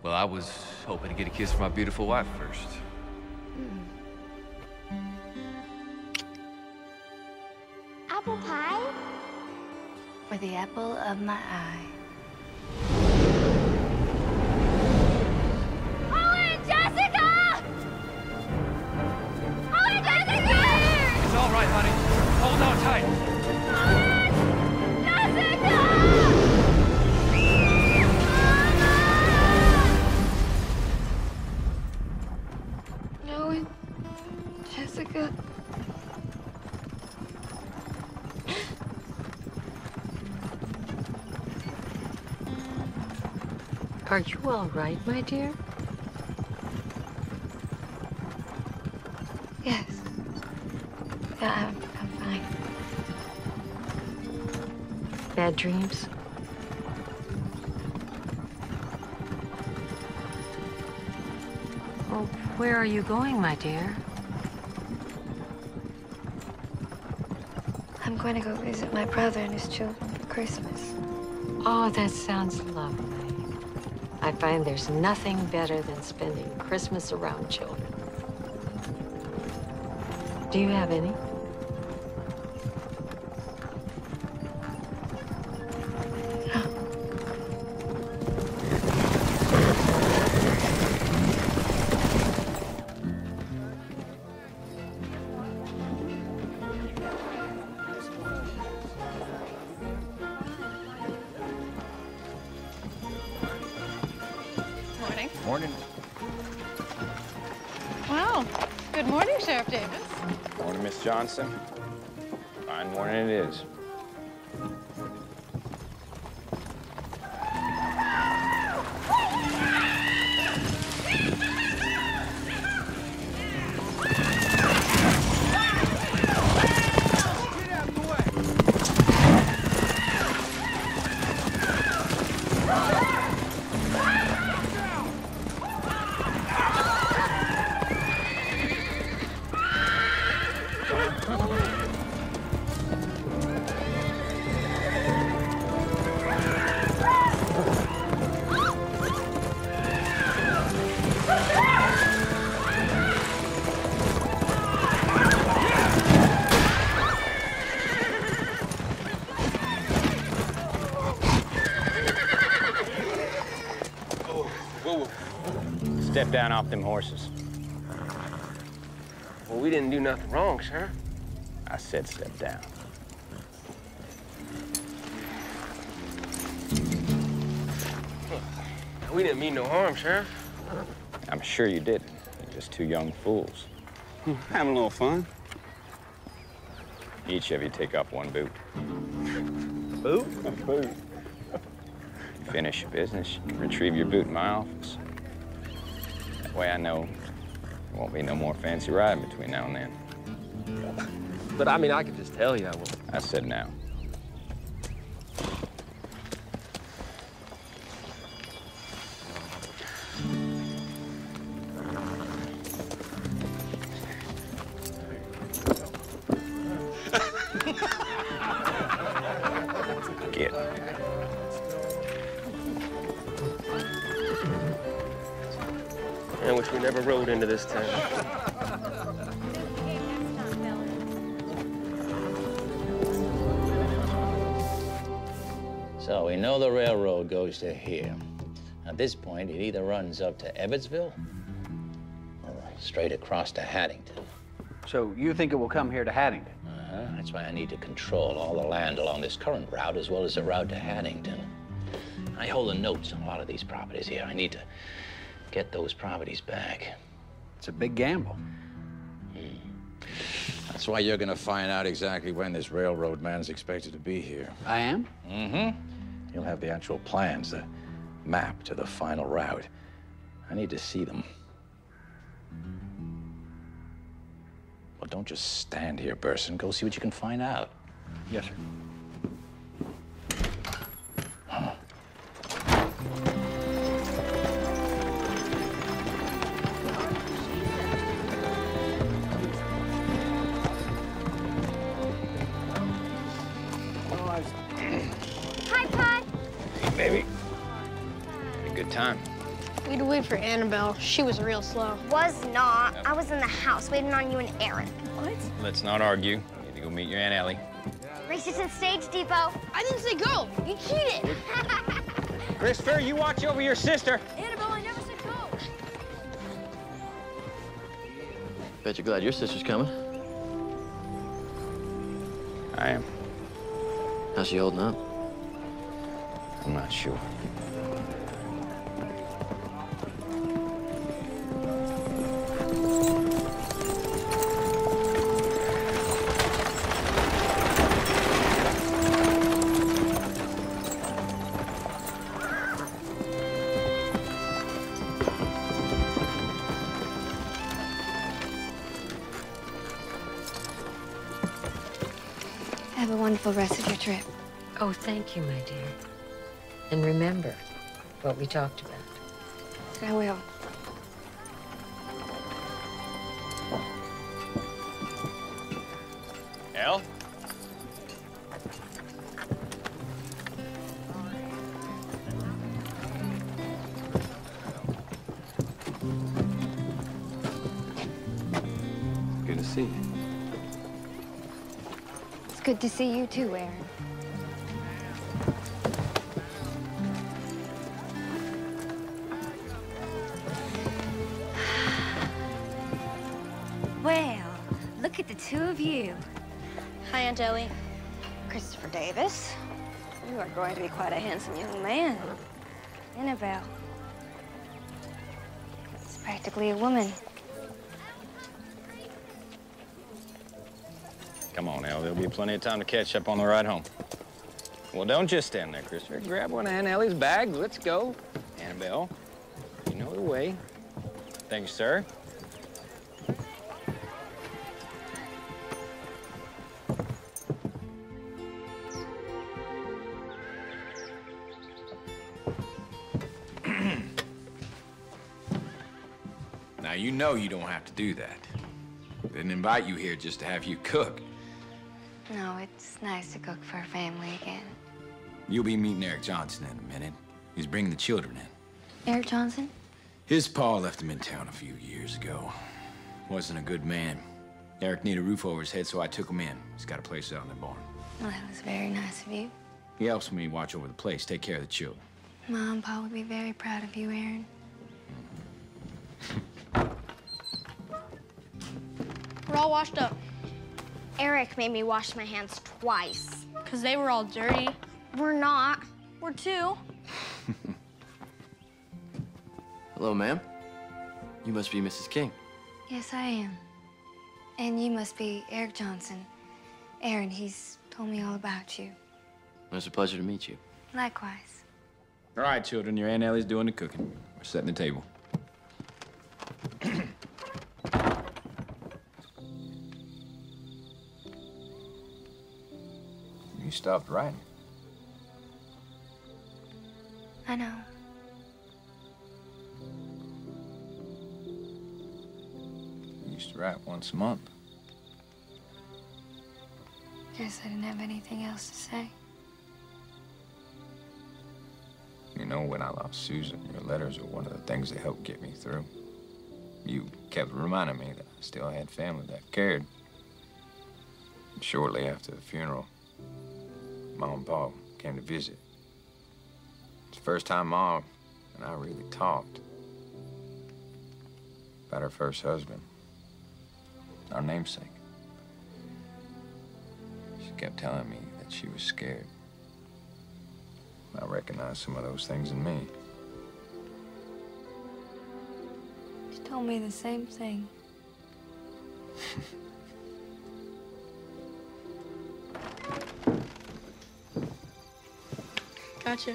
Well, I was hoping to get a kiss from my beautiful wife first. Apple pie? For the apple of my eye. Owen, Jessica! Owen, Jessica! It's all right, honey. Hold on tight. Owen! Jessica! Owen, Jessica. Are you all right, my dear? Yes. Yeah, I'm fine. Bad dreams? Well, where are you going, my dear? I'm going to go visit my brother and his children for Christmas. Oh, that sounds lovely. I find there's nothing better than spending Christmas around children. Do you have any? Morning. Wow. Good morning, Sheriff Davis. Morning, Miss Johnson. Fine morning it is. Step down off them horses. Well, we didn't do nothing wrong, Sheriff. I said step down. We didn't mean no harm, Sheriff. I'm sure you didn't. You're just two young fools. Having a little fun. Each of you take off one boot. Boot? A boot. Finish your business, you can retrieve your boot in my office. That way I know there won't be no more fancy riding between now and then. But I mean, I could just tell you I will. I said now. Get. I wish we never rode into this town. So we know the railroad goes to here. At this point, it either runs up to Evansville or straight across to Haddington. So you think it will come here to Haddington? That's why I need to control all the land along this current route as well as the route to Haddington. I hold the notes on a lot of these properties here. I need to get those properties back. It's a big gamble. That's why you're gonna find out exactly when this railroad man's expected to be here. I am? Mm-hmm. You'll have the actual plans, the map to the final route. I need to see them. Well, don't just stand here, Burson. Go see what you can find out. Yes, sir. Hi, Pie. Hey, baby. Had a good time. We had to wait for Annabelle. She was real slow. Was not. I was in the house waiting on you and Aaron. What? Let's not argue. You need to go meet your Aunt Ellie. Raced to the stage depot. I didn't say go. You cheated. Christopher, you watch over your sister. Annabelle, I never said go. Bet you're glad your sister's coming. I am. How's she holding up? I'm not sure. Have a wonderful rest of your trip. Oh, thank you, my dear. And remember what we talked about. I will. Elle? Good to see you. It's good to see you too, Aaron. Well, look at the two of you. Hi, Aunt Ellie. Christopher Davis, you are going to be quite a handsome young man. Annabelle, it's practically a woman. Come on, Elle. There'll be plenty of time to catch up on the ride home. Well, don't just stand there, Christopher. Grab one of Aunt Ellie's bags. Let's go. Annabelle, you know the way. Thank you, sir. Now, you know you don't have to do that. Didn't invite you here just to have you cook. No, it's nice to cook for a family again. You'll be meeting Eric Johnson in a minute. He's bringing the children in. Eric Johnson? His pa left him in town a few years ago. Wasn't a good man. Eric needed a roof over his head, so I took him in. He's got a place out in the barn. Well, that was very nice of you. He helps me watch over the place, take care of the children. Mom and Pa would be very proud of you, Aaron. We're all washed up. Eric made me wash my hands twice. Because they were all dirty. We're not. We're two. Hello, ma'am. You must be Mrs. King. Yes, I am. And you must be Eric Johnson. Aaron, he's told me all about you. It was a pleasure to meet you. Likewise. All right, children, your Aunt Ellie's doing the cooking. We're setting the table. You stopped writing. I know. You used to write once a month. Guess I didn't have anything else to say. You know, when I lost Susan, your letters were one of the things that helped get me through. You kept reminding me that I still had family that cared. And shortly after the funeral, Mom and Pa came to visit. It's the first time Mom and I really talked about her first husband, our namesake. She kept telling me that she was scared. I recognized some of those things in me. She told me the same thing. Gotcha.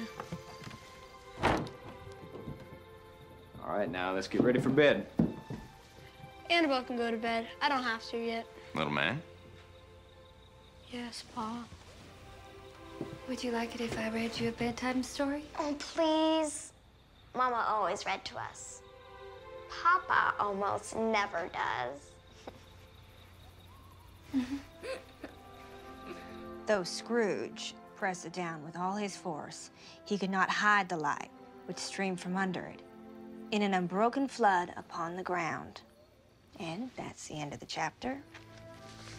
All right, now let's get ready for bed. Annabelle can go to bed. I don't have to yet. Little man? Yes, Pa. Would you like it if I read you a bedtime story? Oh, please. Mama always read to us. Papa almost never does. Though Scrooge pressed it down with all his force, he could not hide the light which streamed from under it in an unbroken flood upon the ground. And that's the end of the chapter.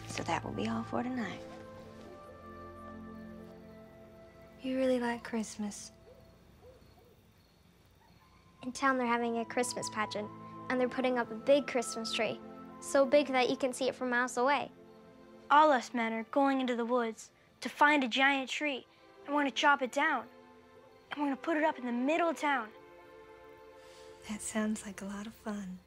So that will be all for tonight. You really like Christmas. In town, they're having a Christmas pageant, and they're putting up a big Christmas tree. So big that you can see it from miles away. All us men are going into the woods to find a giant tree, and we're gonna chop it down. And we're gonna put it up in the middle of town. That sounds like a lot of fun.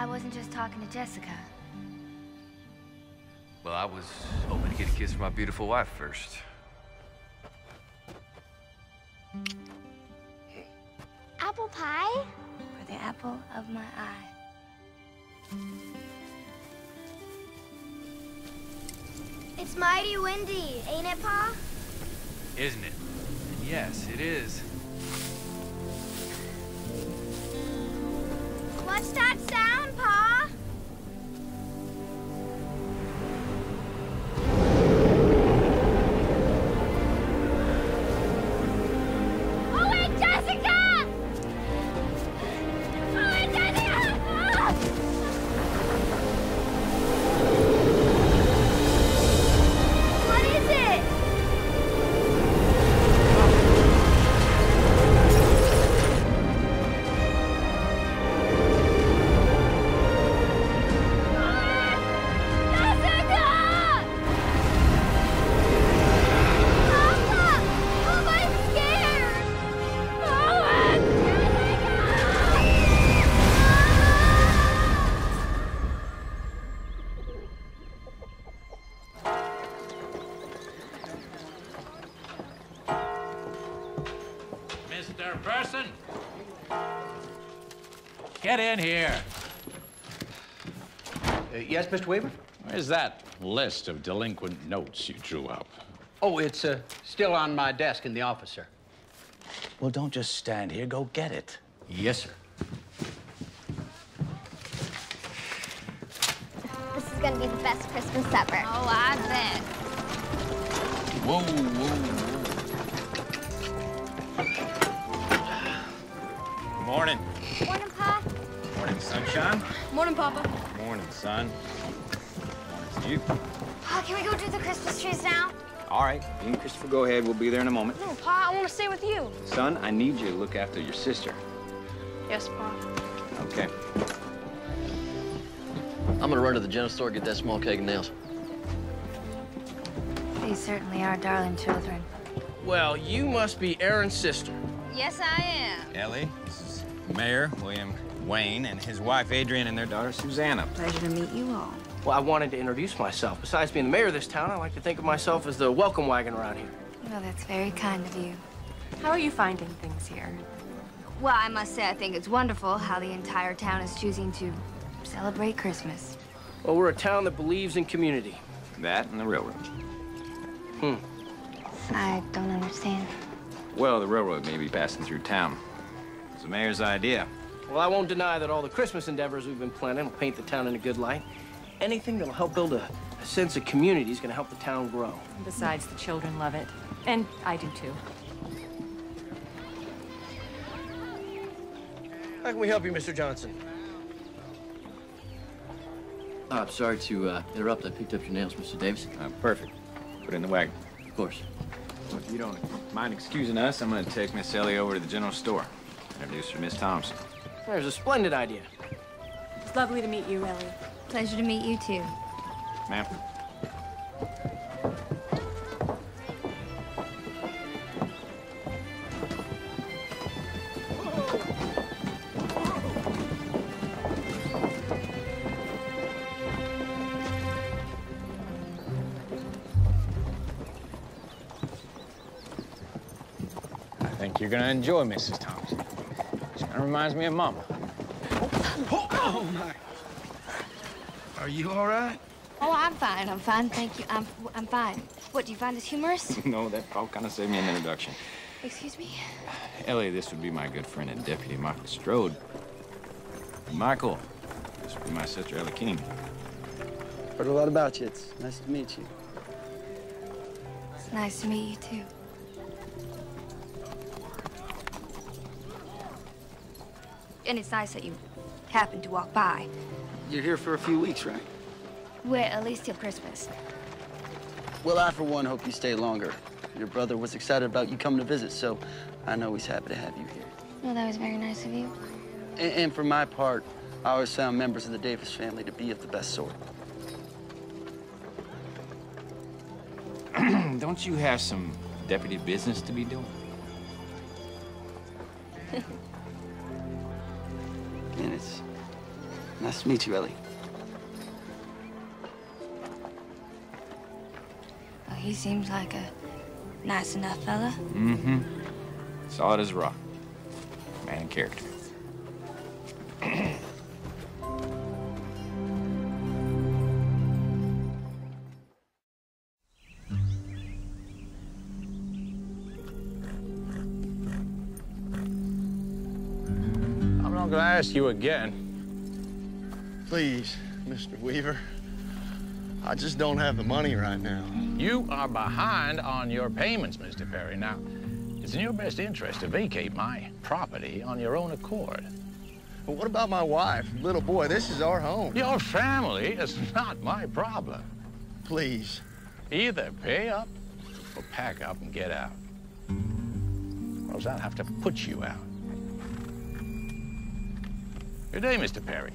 I wasn't just talking to Jessica. Well, I was hoping to get a kiss from my beautiful wife first. Apple pie? For the apple of my eye. It's mighty windy, ain't it, Pa? Isn't it? And yes, it is. What's that sound, Pa? Oh, wait, Jessica! Oh, wait, Jessica! Ah! What is it? Mr. Person! Get in here. Yes, Mr. Weaver? Where's that list of delinquent notes you drew up? Oh, it's still on my desk in the office, sir. Well, don't just stand here. Go get it. Yes, sir. This is gonna be the best Christmas ever. Oh, I bet. Whoa, whoa. Morning. Morning, Pa. Morning, sunshine. Morning, Papa. Morning, son. Morning to you. Pa, can we go do the Christmas trees now? All right, you and Christopher, go ahead. We'll be there in a moment. No, Pa, I want to stay with you. Son, I need you to look after your sister. Yes, Pa. Okay. I'm gonna run to the general store, get that small keg of nails. These certainly are darling children. Well, you must be Aaron's sister. Yes, I am. Ellie, this is Mayor William Wayne and his wife Adrian and their daughter Susanna. Pleasure to meet you all. Well, I wanted to introduce myself. Besides being the mayor of this town, I like to think of myself as the welcome wagon around here. Well, that's very kind of you. How are you finding things here? Well, I must say I think it's wonderful how the entire town is choosing to celebrate Christmas. Well, we're a town that believes in community. That and the railroad. I don't understand. Well, the railroad may be passing through town. It's the mayor's idea. Well, I won't deny that all the Christmas endeavors we've been planning will paint the town in a good light. Anything that'll help build a sense of community is going to help the town grow. Besides, the children love it. And I do, too. How can we help you, Mr. Johnson? I'm sorry to interrupt. I picked up your nails, Mr. Davis. Perfect. Put it in the wagon. Of course. Well, if you don't mind excusing us, I'm going to take Miss Ellie over to the general store. Introduce her to Miss Thompson. There's a splendid idea. It's lovely to meet you, Ellie. Pleasure to meet you, too. Ma'am. I think you're going to enjoy Mrs. Thompson. She kind of reminds me of Mama. Oh, my. Are you all right? Oh, I'm fine. I'm fine. Thank you. I'm fine. What, do you find this humorous? No, that all kind of saved me an introduction. Excuse me? Ellie, this would be my good friend and deputy, Michael Strode. Michael, this would be my sister, Ellie King. Heard a lot about you. It's nice to meet you. It's nice to meet you, too. And it's nice that you happened to walk by. You're here for a few weeks, right? Well, at least till Christmas. Well, I, for one, hope you stay longer. Your brother was excited about you coming to visit, so I know he's happy to have you here. Well, that was very nice of you. And for my part, I always found members of the Davis family to be of the best sort. Don't you have some deputy business to be doing? And it's nice to meet you, Ellie. Well, he seems like a nice enough fella. Mm-hmm. Solid as a rock. Man of character. I'm not going to ask you again. Please, Mr. Weaver. I just don't have the money right now. You are behind on your payments, Mr. Perry. Now, it's in your best interest to vacate my property on your own accord. But what about my wife? Little boy, this is our home. Your family is not my problem. Please. Either pay up or pack up and get out. Or else I'll have to put you out. Good day, Mr. Perry.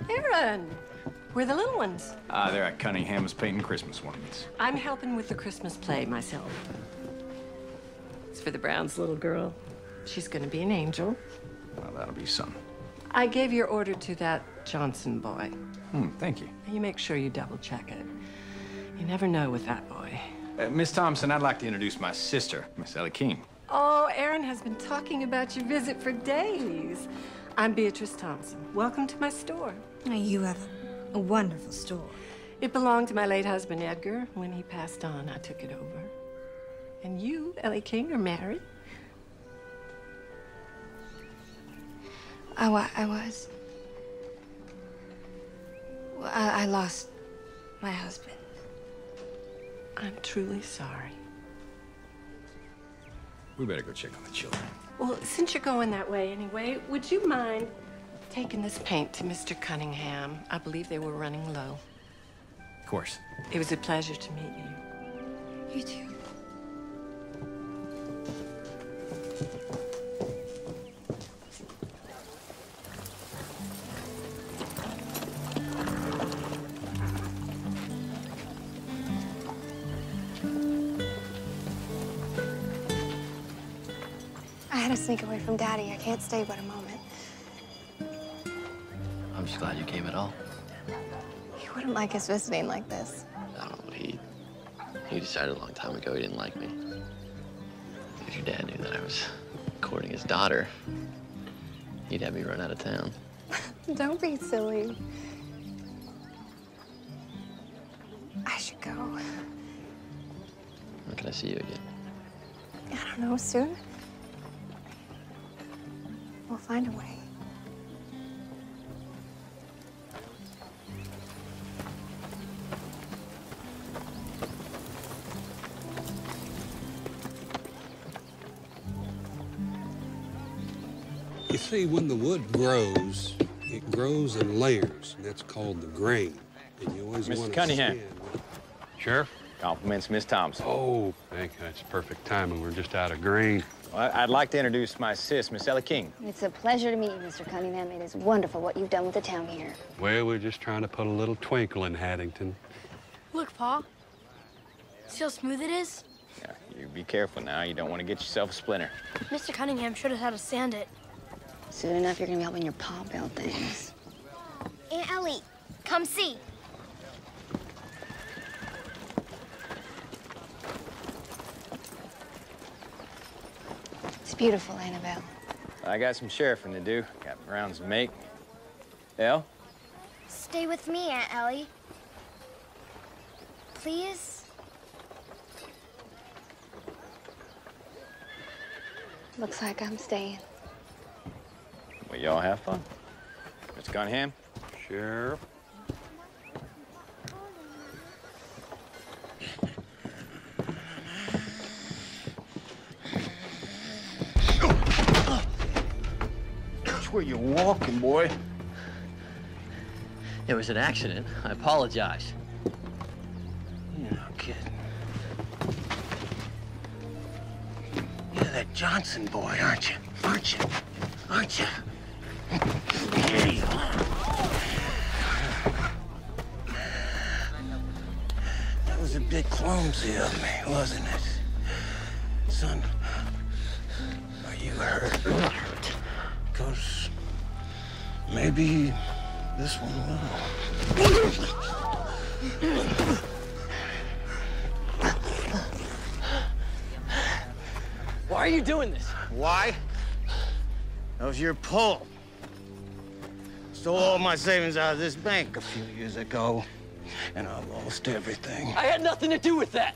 Aaron, where are the little ones? They're at Cunningham's painting Christmas ornaments. I'm helping with the Christmas play myself. It's for the Browns' little girl. She's gonna be an angel. Well, that'll be something. I gave your order to that Johnson boy. Thank you. You make sure you double check it. You never know with that boy. Miss Thompson, I'd like to introduce my sister, Miss Ellie King. Oh, Aaron has been talking about your visit for days. I'm Beatrice Thompson. Welcome to my store. You have a wonderful store. It belonged to my late husband, Edgar. When he passed on, I took it over. And you, Ellie King, are married? I was. Well, I lost my husband. I'm truly sorry. We better go check on the children. Well, since you're going that way anyway, would you mind taking this paint to Mr. Cunningham? I believe they were running low. Of course. It was a pleasure to meet you. You too. I had to sneak away from Daddy. I can't stay but a moment. I'm just glad you came at all. He wouldn't like us visiting like this. I don't know, he decided a long time ago he didn't like me. If your dad knew that I was courting his daughter, he'd have me run out of town. Don't be silly. I should go. When can I see you again? I don't know, soon. We'll find a way. You see, when the wood grows, it grows in layers, and that's called the grain. And you always want to Mr. Cunningham. Sheriff? Compliments, Miss Thompson. Oh, thank you. That's perfect timing. We're just out of grain. Well, I'd like to introduce my sis, Miss Ellie King. It's a pleasure to meet you, Mr. Cunningham. It is wonderful what you've done with the town here. Well, we're just trying to put a little twinkle in Haddington. Look, Pa. See how smooth it is? Yeah, you be careful now. You don't want to get yourself a splinter. Mr. Cunningham showed us how to sand it. Soon enough, you're gonna be helping your pa build things. Aunt Ellie, come see. It's beautiful, Annabelle. I got some sheriffing to do. Got rounds to make. Elle? Stay with me, Aunt Ellie. Please? Looks like I'm staying. Well, y'all have fun. Mr. Cunningham? Sheriff? That's where you're walking, boy. It was an accident. I apologize. You're not kidding. You're that Johnson boy, aren't you? Aren't you? Aren't you? Hey. That was a bit clumsy of me, wasn't it? Son, are you hurt? Because maybe this one will. Why are you doing this? Why? That was your pull. Stole all my savings out of this bank a few years ago, and I lost everything. I had nothing to do with that.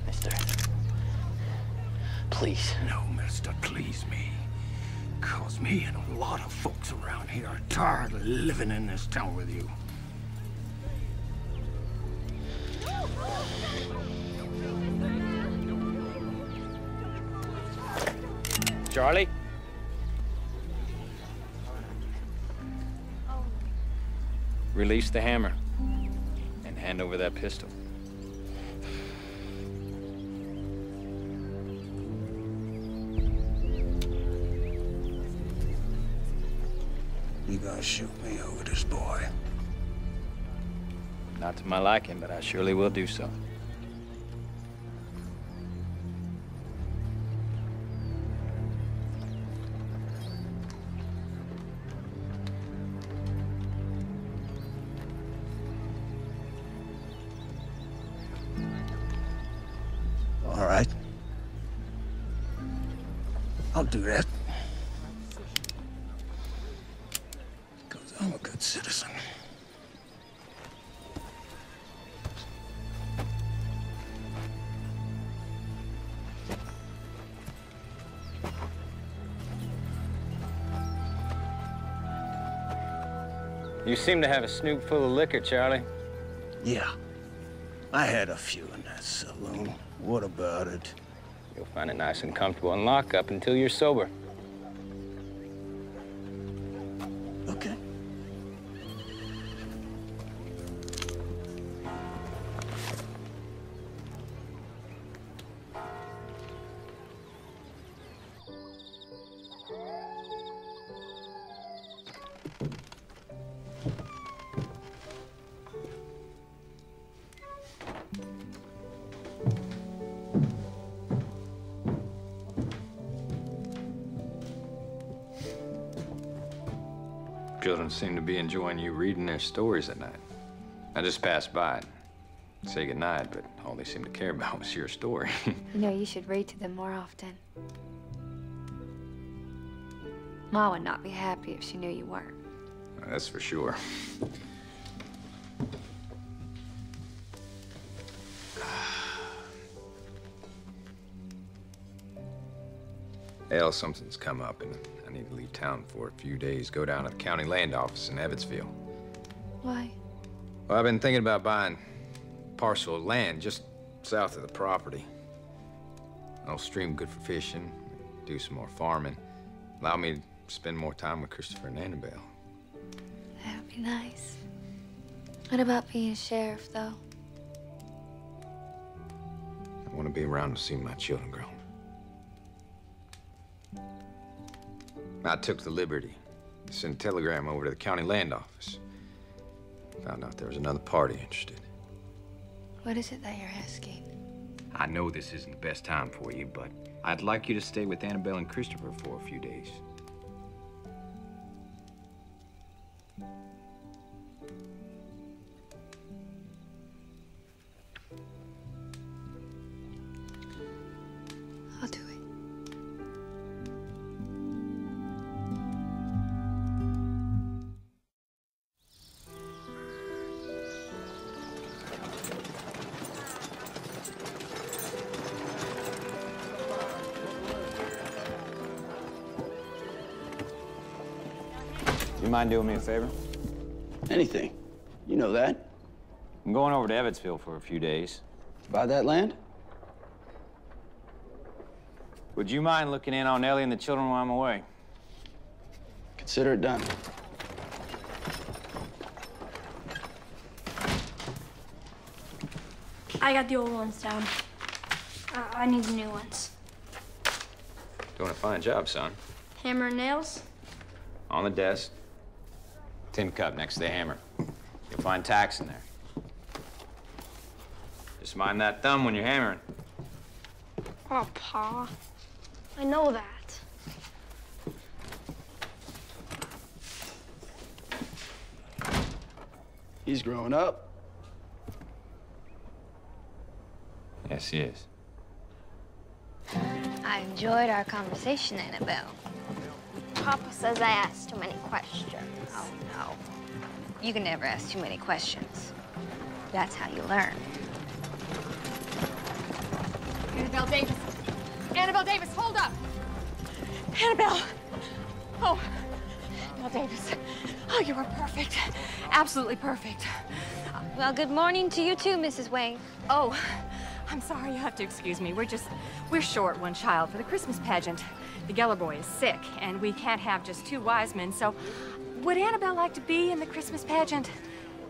Mister, please. No, mister, please me. Cause me and a lot of folks around here are tired of living in this town with you. Charlie? Release the hammer and hand over that pistol. You gonna shoot me over this boy? Not to my liking, but I surely will do so. All right. I'll do that. Because I'm a good citizen. You seem to have a snoot full of liquor, Charlie. Yeah. I had a few in that saloon. What about it? You'll find it nice and comfortable in lockup until you're sober. Okay. Children seem to be enjoying you reading their stories at night. I just passed by and say goodnight, but all they seemed to care about was your story. You know, you should read to them more often. Ma would not be happy if she knew you weren't. That's for sure. Al, something's come up, and I need to leave town for a few days, go down to the county land office in Evansville. Why? Well, I've been thinking about buying a parcel of land just south of the property. A little stream good for fishing, do some more farming. Allow me to spend more time with Christopher and Annabelle. That would be nice. What about being sheriff, though? I want to be around to see my children grow. I took the liberty to send a telegram over to the county land office. Found out there was another party interested. What is it that you're asking? I know this isn't the best time for you, but I'd like you to stay with Annabelle and Christopher for a few days. I'll do it. You mind doing me a favor? Anything. You know that. I'm going over to Evansville for a few days. Buy that land? Would you mind looking in on Ellie and the children while I'm away? Consider it done. I got the old ones down. I need the new ones. Doing a fine job, son. Hammer and nails? On the desk. Tin cup next to the hammer. You'll find tacks in there. Just mind that thumb when you're hammering. Oh, Pa. I know that. He's growing up. Yes, he is. I enjoyed our conversation, Annabelle. Papa says I asked too many questions. Oh, no. You can never ask too many questions. That's how you learn. Annabelle Davis. Annabelle Davis, hold up. Annabelle. Oh, Annabelle Davis. Oh, you were perfect. Absolutely perfect. Well, good morning to you too, Mrs. Wayne. Oh, I'm sorry, you have to excuse me. We're short one child for the Christmas pageant. The Geller boy is sick, and we can't have just two wise men, so would Annabelle like to be in the Christmas pageant?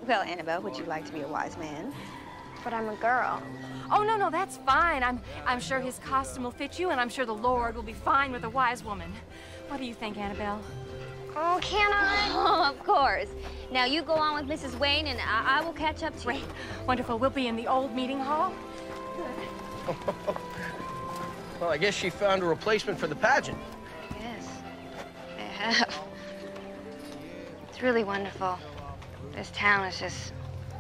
Well, Annabelle, would you like to be a wise man? But I'm a girl. Oh, no, that's fine. I'm sure his costume will fit you, and I'm sure the Lord will be fine with a wise woman. What do you think, Annabelle? Oh, can I? Oh, of course. Now you go on with Mrs. Wayne, and I will catch up to you. Great. Wonderful. We'll be in the old meeting hall. Well, I guess she found a replacement for the pageant. Yes, I have. It's really wonderful. This town is just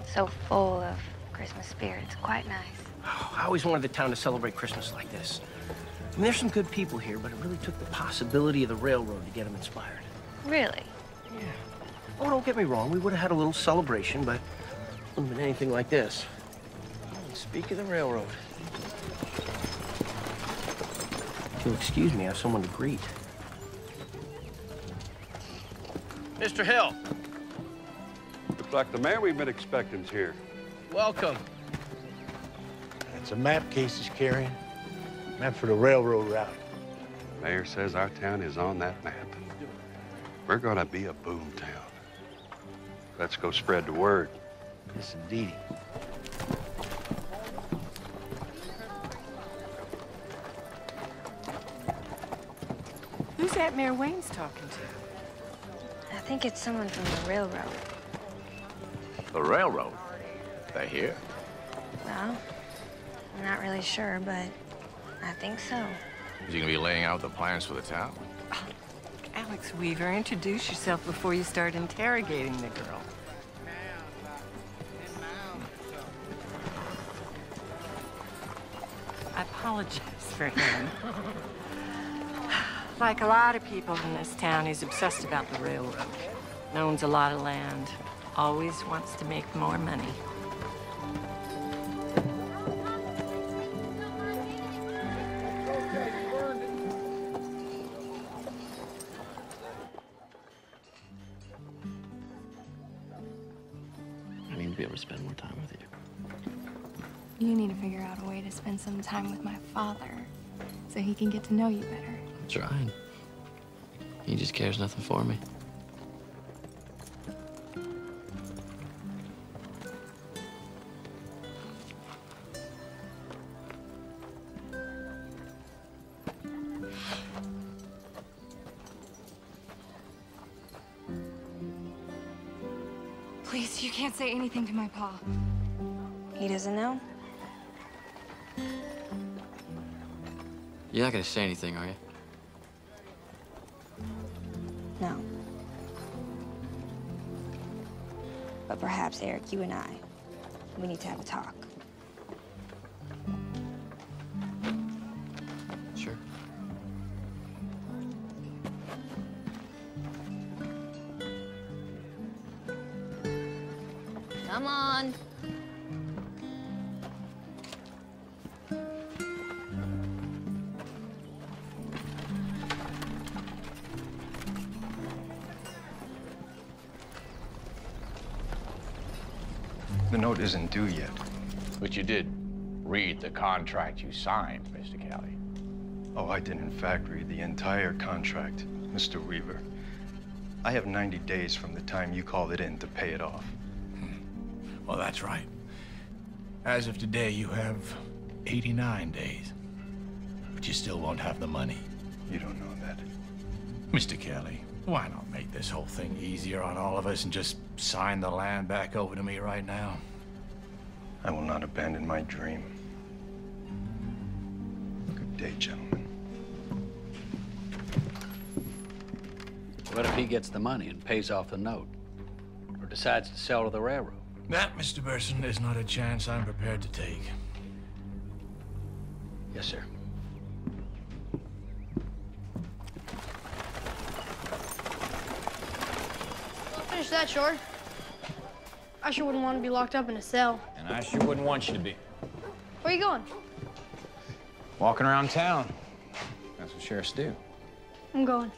so full of Christmas spirit. It's quite nice. Oh, I always wanted the town to celebrate Christmas like this. I mean, there's some good people here, but it really took the possibility of the railroad to get them inspired. Really? Yeah. Oh, don't get me wrong. We would have had a little celebration, but it wouldn't have been anything like this. Oh, speak of the railroad. If you'll excuse me, I have someone to greet. Mr. Hill. Looks like the man we've been expecting's here. Welcome. It's a map Case is carrying. Map for the railroad route. Mayor says our town is on that map. We're gonna be a boom town. Let's go spread the word. Yes, indeed. Who's that Mayor Wayne's talking to? I think it's someone from the railroad. The railroad? They're here? Well, I'm not really sure, but I think so. Is he gonna be laying out the plans for the town? Alex Weaver, introduce yourself before you start interrogating the girl. I apologize for him. Like a lot of people in this town, he's obsessed about the railroad. Owns a lot of land. Always wants to make more money. I need to be able to spend more time with you. You need to figure out a way to spend some time with my father so he can get to know you better. I'm trying. He just cares nothing for me. Please, you can't say anything to my pa. He doesn't know? You're not gonna say anything, are you? No. But perhaps, Eric, you and I, we need to have a talk. Sure. Come on. The note isn't due yet. But you did read the contract you signed, Mr. Kelly. Oh, I did in fact read the entire contract, Mr. Weaver. I have 90 days from the time you called it in to pay it off. Well, that's right. As of today, you have 89 days. But you still won't have the money. You don't know that. Mr. Kelly, why not make this whole thing easier on all of us and just sign the land back over to me right now? I will not abandon my dream. Good day, gentlemen. What if he gets the money and pays off the note? Or decides to sell to the railroad? That, Mr. Burson, is not a chance I'm prepared to take. Yes, sir. Finish that, Short. I sure wouldn't want to be locked up in a cell. And I sure wouldn't want you to be. Where you going? Walking around town. That's what sheriffs do. I'm going.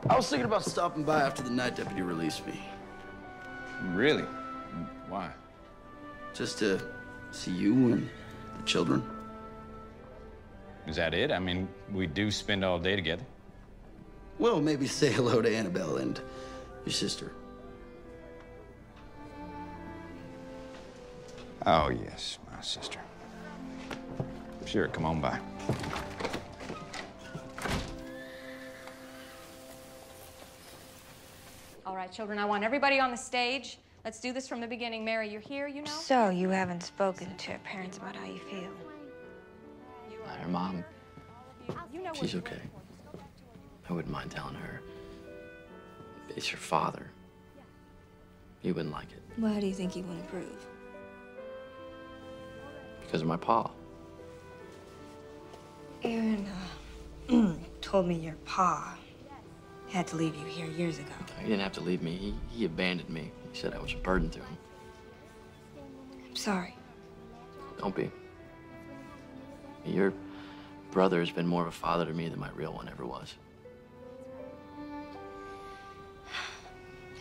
I was thinking about stopping by after the night deputy released me. Really? Why? Just to see you and the children. Is that it? I mean, we do spend all day together. Well, maybe say hello to Annabelle and your sister. Oh, yes, my sister. Sure, come on by. All right, children, I want everybody on the stage. Let's do this from the beginning. Mary, you're here, you know? So, you haven't spoken to your parents about how you feel? Her mom, You know she's okay. I wouldn't mind telling her. It's your father. You wouldn't like it. Why do you think he wouldn't approve? Because of my pa. Aaron told me your pa had to leave you here years ago. He didn't have to leave me. He abandoned me. He said I was a burden to him. I'm sorry. Don't be. Your brother has been more of a father to me than my real one ever was.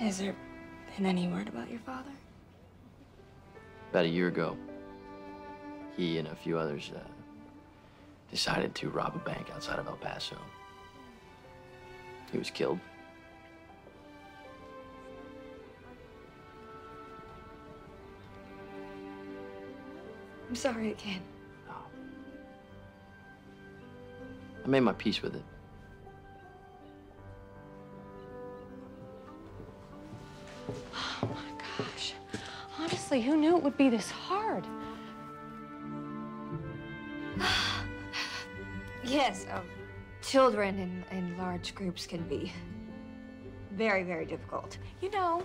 Has there been any word about your father? About a year ago, he and a few others decided to rob a bank outside of El Paso. He was killed. I'm sorry again. I made my peace with it. Oh my gosh. Honestly, who knew it would be this hard? Yes, children in large groups can be very, very difficult. You know,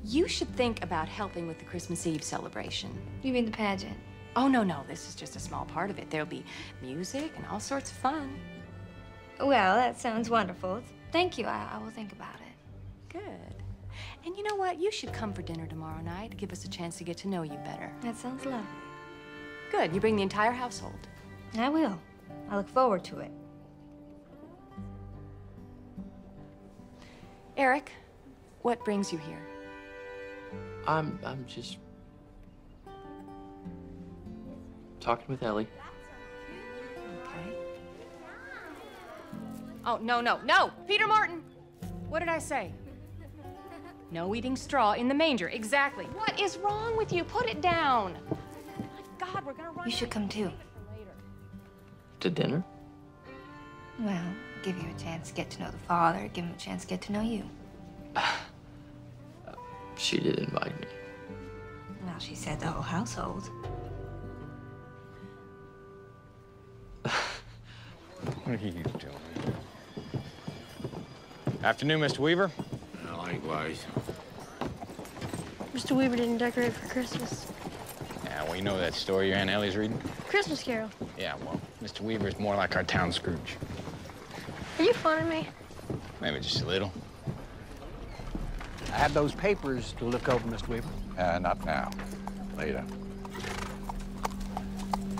you should think about helping with the Christmas Eve celebration. You mean the pageant? Oh, no, this is just a small part of it. There'll be music and all sorts of fun. Well, that sounds wonderful. Thank you. I will think about it. Good. And you know what? You should come for dinner tomorrow night. Give us a chance to get to know you better. That sounds lovely. Good. You bring the entire household. I will. I look forward to it. Eric, what brings you here? I'm just talking with Ellie. Okay. Oh, no! Peter Martin! What did I say? No eating straw in the manger. Exactly. What is wrong with you? Put it down. My God, we're gonna run. You should come too. To dinner? Well, give you a chance to get to know the father, give him a chance to get to know you. She did invite me. Well, she said the whole household. What are you doing? Afternoon, Mr. Weaver. Likewise. Mr. Weaver didn't decorate for Christmas. Yeah, well, you know that story your Aunt Ellie's reading? Christmas Carol. Yeah, well, Mr. Weaver's more like our town Scrooge. Are you funning me? Maybe just a little. I have those papers to look over, Mr. Weaver. Not now. Later.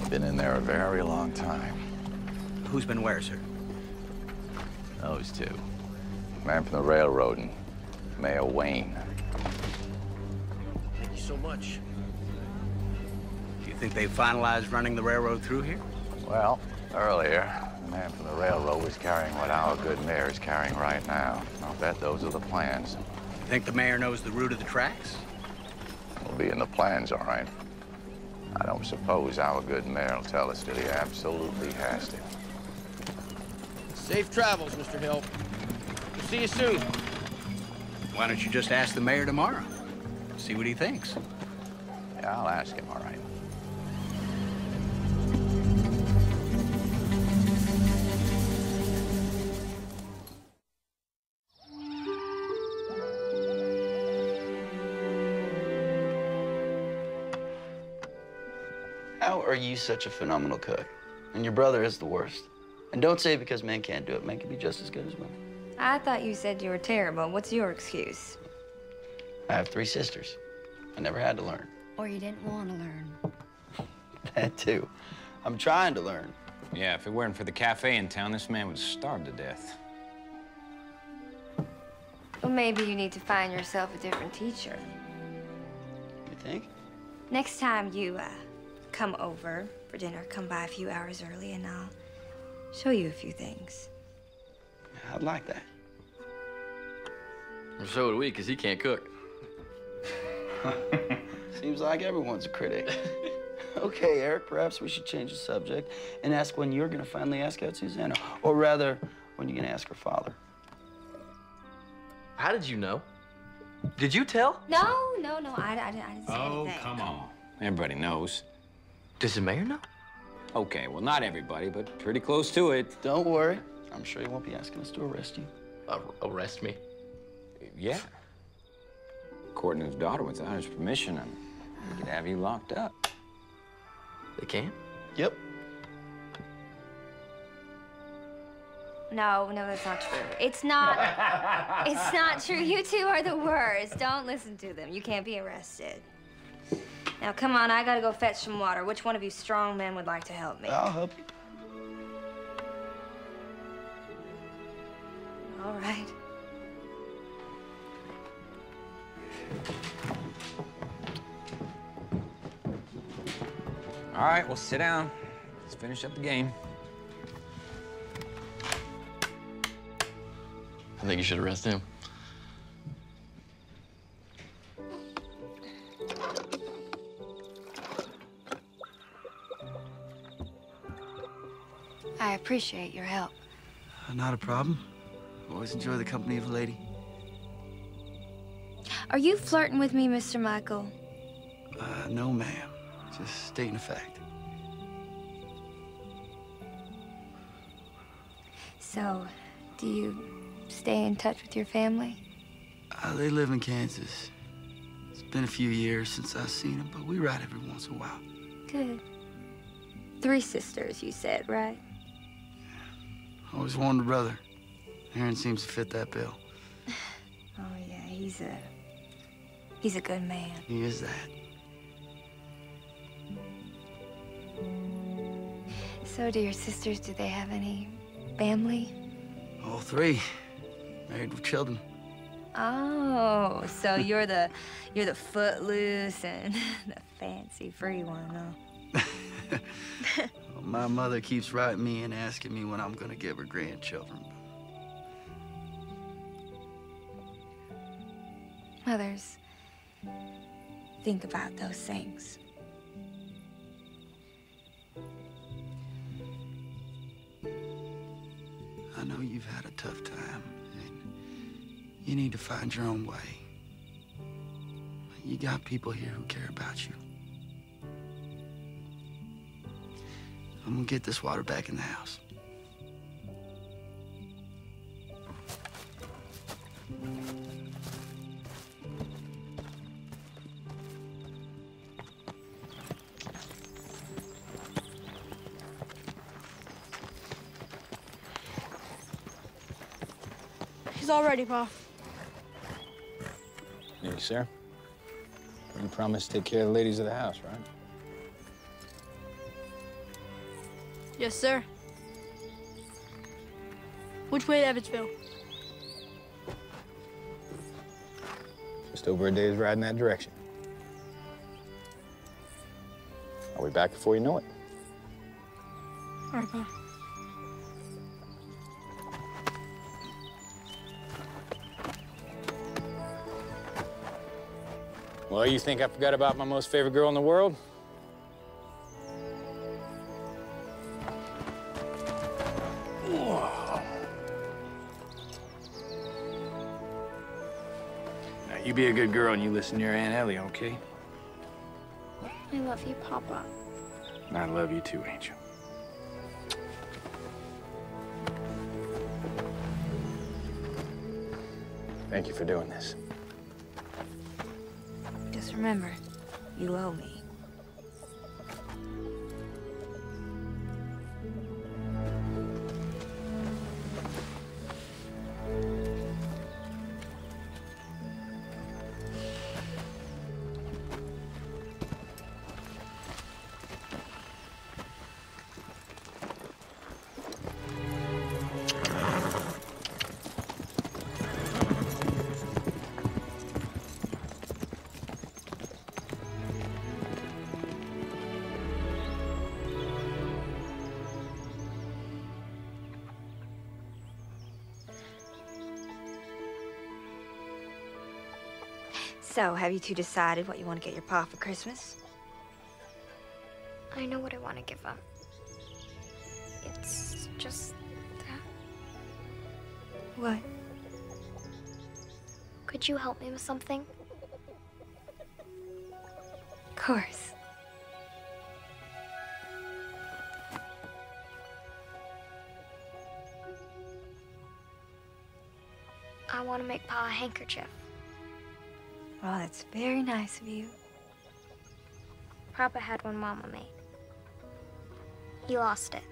Been in there a very long time. Who's been where, sir? Those two. Man from the railroad and Mayor Wayne. Thank you so much. Do you think they finalized running the railroad through here? Well, earlier, the man from the railroad was carrying what our good mayor is carrying right now. I'll bet those are the plans. You think the mayor knows the route of the tracks? Will be in the plans, all right. I don't suppose our good mayor will tell us that he absolutely has to. Safe travels, Mr. Hill. We'll see you soon. Why don't you just ask the mayor tomorrow? See what he thinks. Yeah, I'll ask him, all right. How are you such a phenomenal cook? And your brother is the worst. And don't say because men can't do it, men can be just as good as women. I thought you said you were terrible. What's your excuse? I have 3 sisters. I never had to learn. Or you didn't want to learn. That too. I'm trying to learn. Yeah, if it weren't for the cafe in town, this man would starve to death. Well, maybe you need to find yourself a different teacher. You think? Next time you come over for dinner, come by a few hours early and I'll show you a few things. I'd like that. Well, so would we, because he can't cook. Seems like everyone's a critic. Okay, Eric, perhaps we should change the subject and ask when you're going to finally ask out Susanna. Or rather, when you're going to ask her father. How did you know? Did you tell? No, I didn't say anything. Oh, come on. Everybody knows. Does the mayor know? Okay, well, not everybody, but pretty close to it. Don't worry. I'm sure he won't be asking us to arrest you. Arrest me? Yeah. According to his daughter, without his permission, we could have you locked up. They can? Yep. No, that's not true. It's not true. You two are the worst. Don't listen to them. You can't be arrested. Now, come on, I gotta go fetch some water. Which one of you strong men would like to help me? I'll help you. All right. All right, well, sit down. Let's finish up the game. I think you should arrest him. I appreciate your help. Not a problem. Always enjoy the company of a lady. Are you flirting with me, Mr. Michael? No, ma'am. Just stating a fact. So, do you stay in touch with your family? They live in Kansas. It's been a few years since I've seen them, but we ride every once in a while. Good. 3 sisters, you said, right? Always wanted a brother. Aaron seems to fit that bill. Oh, yeah, he's a good man. He is that. So do your sisters, do they have any family? All 3. Married with children. Oh, so you're the footloose and the fancy free one, huh? Well, my mother keeps writing me and asking me when I'm gonna give her grandchildren. Mothers think about those things. I know you've had a tough time, and you need to find your own way. You got people here who care about you. I'm gonna get this water back in the house. He's all ready, Pa. Thank you, sir. You promised to take care of the ladies of the house, right? Yes, sir. Which way to Evansville? Just over a day's ride in that direction. I'll be back before you know it. All right, Pa. Well, you think I forgot about my most favorite girl in the world? Whoa. Now, you be a good girl and you listen to your Aunt Ellie, okay? I love you, Papa. And I love you too, Angel. Thank you for doing this. Just remember, you owe me. So, have you two decided what you want to get your Pa for Christmas? I know what I want to give him. It's just that. What? Could you help me with something? Of course. I want to make Pa a handkerchief. Well, that's very nice of you. Papa had one Mama made. He lost it.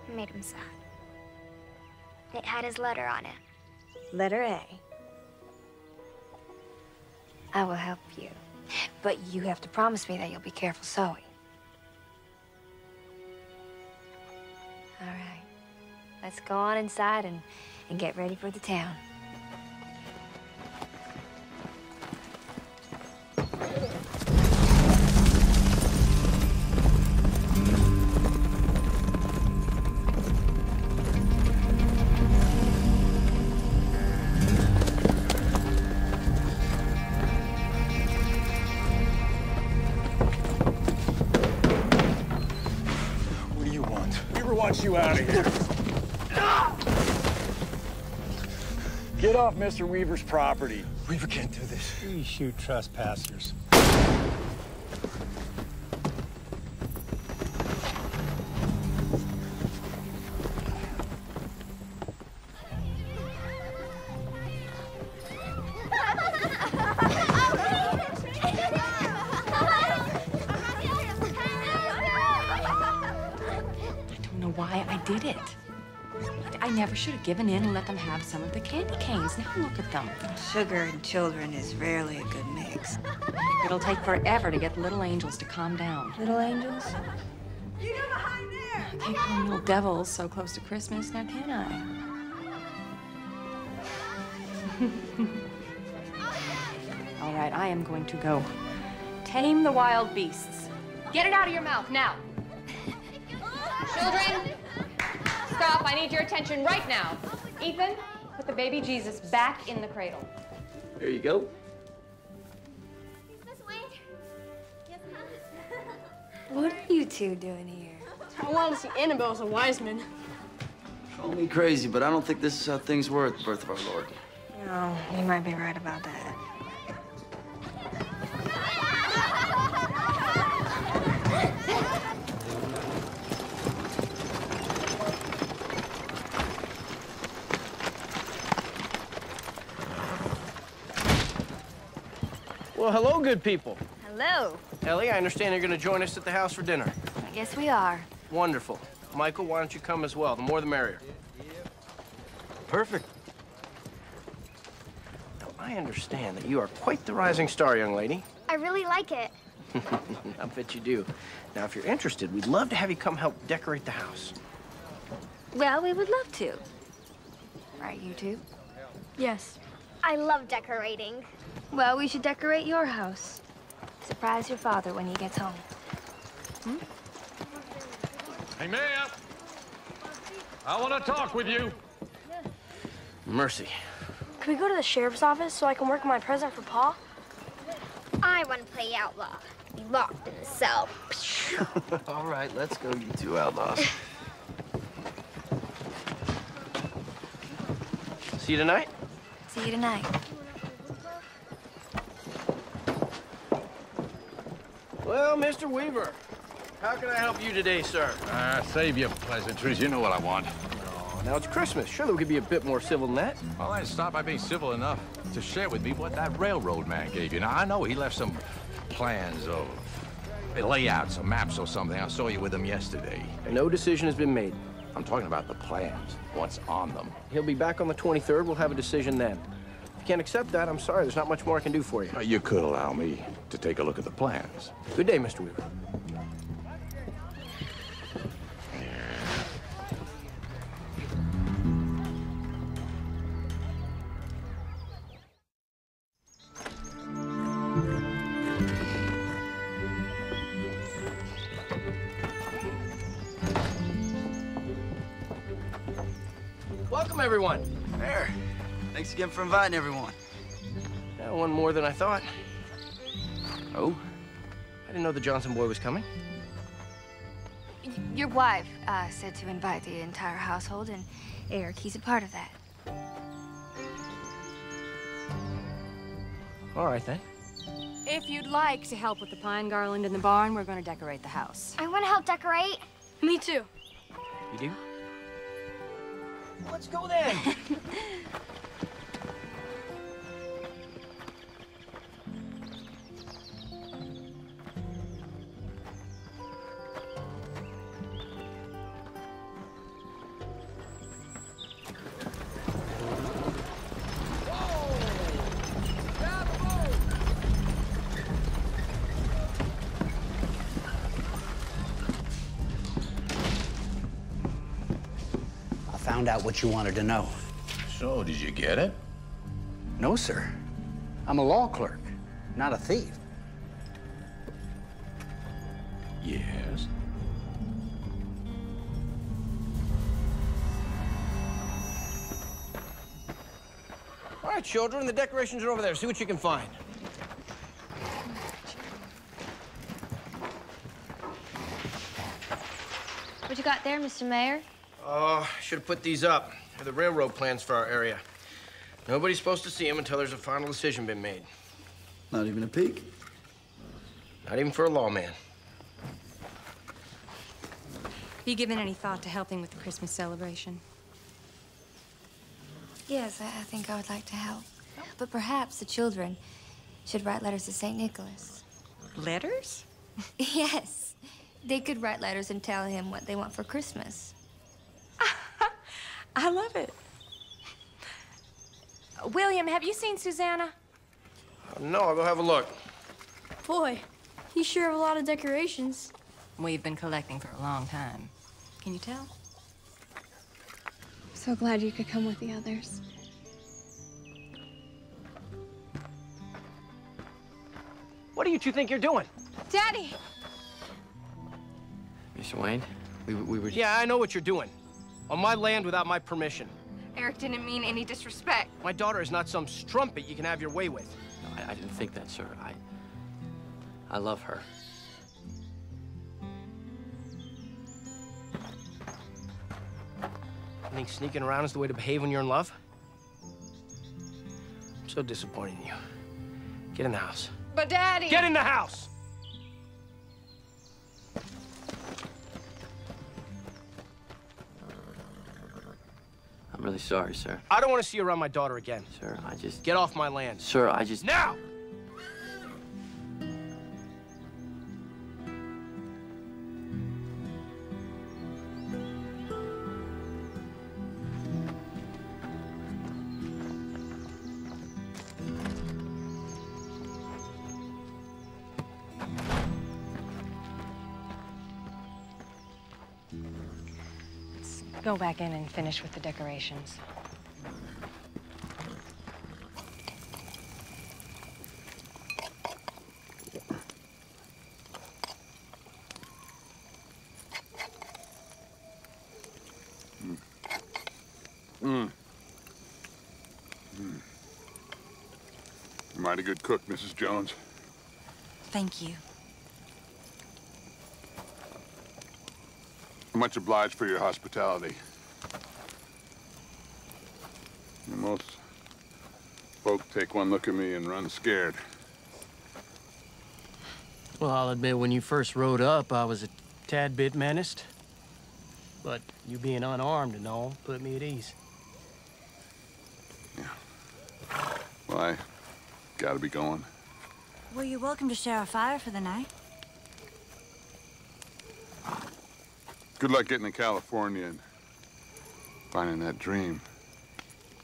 It made him sad. It had his letter on it. Letter A. I will help you. But you have to promise me that you'll be careful sewing. All right. Let's go on inside and get ready for the town. force you out of here. Get off Mr. Weaver's property. Weaver can't do this. We shoot trespassers. Did it. I never should have given in and let them have some of the candy canes. Now look at them. Sugar and children is rarely a good mix. It'll take forever to get the little angels to calm down. Little angels? You go behind there! I can't call them little devils so close to Christmas, now can I? All right, I am going to go tame the wild beasts. Get it out of your mouth, now. Children! Stop, I need your attention right now. Ethan, put the baby Jesus back in the cradle. There you go. What are you two doing here? I wanted to see Annabelle as a wise man. Call me crazy, but I don't think this is how things were at the birth of our Lord. No, you might be right about that. Well, hello, good people. Hello. Ellie, I understand you're going to join us at the house for dinner. I guess we are. Wonderful. Michael, why don't you come as well? The more the merrier. Perfect. Now, I understand that you are quite the rising star, young lady. I really like it. I bet you do. Now, if you're interested, we'd love to have you come help decorate the house. Well, we would love to. Right, you two? Yes. I love decorating. Well, we should decorate your house. Surprise your father when he gets home. Hmm? Hey, Mayor! I want to talk with you. Mercy. Can we go to the sheriff's office so I can work on my present for Pa? I want to play outlaw. Be locked in the cell. All right, let's go, you two outlaws. See you tonight? See you tonight. Well, Mr. Weaver, how can I help you today, sir? Save your pleasantries. You know what I want. Oh, now it's Christmas. Surely we could be a bit more civil than that. Well, I'd start by being civil enough to share with me what that railroad man gave you. Now, I know he left some plans or layouts or maps or something. I saw you with him yesterday. No decision has been made. I'm talking about the plans, what's on them. He'll be back on the 23rd. We'll have a decision then. If you can't accept that, I'm sorry. There's not much more I can do for you. You could allow me to take a look at the plans. Good day, Mr. Weaver. Welcome, everyone. There. Thanks again for inviting everyone. Yeah, one more than I thought. Oh? I didn't know the Johnson boy was coming. Your wife said to invite the entire household, and Eric, he's a part of that. All right, then. If you'd like to help with the pine garland in the barn, we're going to decorate the house. I want to help decorate. Me too. You do? Let's go then. Found out what you wanted to know. So, did you get it? No, sir. I'm a law clerk, not a thief. Yes. All right, children, the decorations are over there. See what you can find. Would you got there, Mr. Mayor? Should have put these up. They're the railroad plans for our area. Nobody's supposed to see them until there's a final decision been made. Not even a peek? Not even for a lawman. Have you given any thought to helping with the Christmas celebration? Yes, I think I would like to help. But perhaps the children should write letters to St. Nicholas. Letters? Yes. They could write letters and tell him what they want for Christmas. I love it. William, have you seen Susanna? No, I'll go have a look. Boy, you sure have a lot of decorations. We've been collecting for a long time. Can you tell? So glad you could come with the others. What do you two think you're doing? Daddy! Mr. Wayne, we were just... Yeah, I know what you're doing. On my land without my permission. Eric didn't mean any disrespect. My daughter is not some strumpet you can have your way with. No, I didn't think that, sir. I love her. You think sneaking around is the way to behave when you're in love? I'm so disappointed in you. Get in the house. But Daddy! Get in the house! I'm really sorry, sir. I don't want to see you around my daughter again. Sir, I just... Get off my land. Sir, I just... Now! Go back in and finish with the decorations. Mighty good cook, Mrs. Jones. Thank you. Much obliged for your hospitality. Most folk take one look at me and run scared. Well, I'll admit, when you first rode up, I was a tad bit menaced. But you being unarmed and all put me at ease. Well, I gotta be going. Well, you're welcome to share a fire for the night. Good luck getting to California and finding that dream.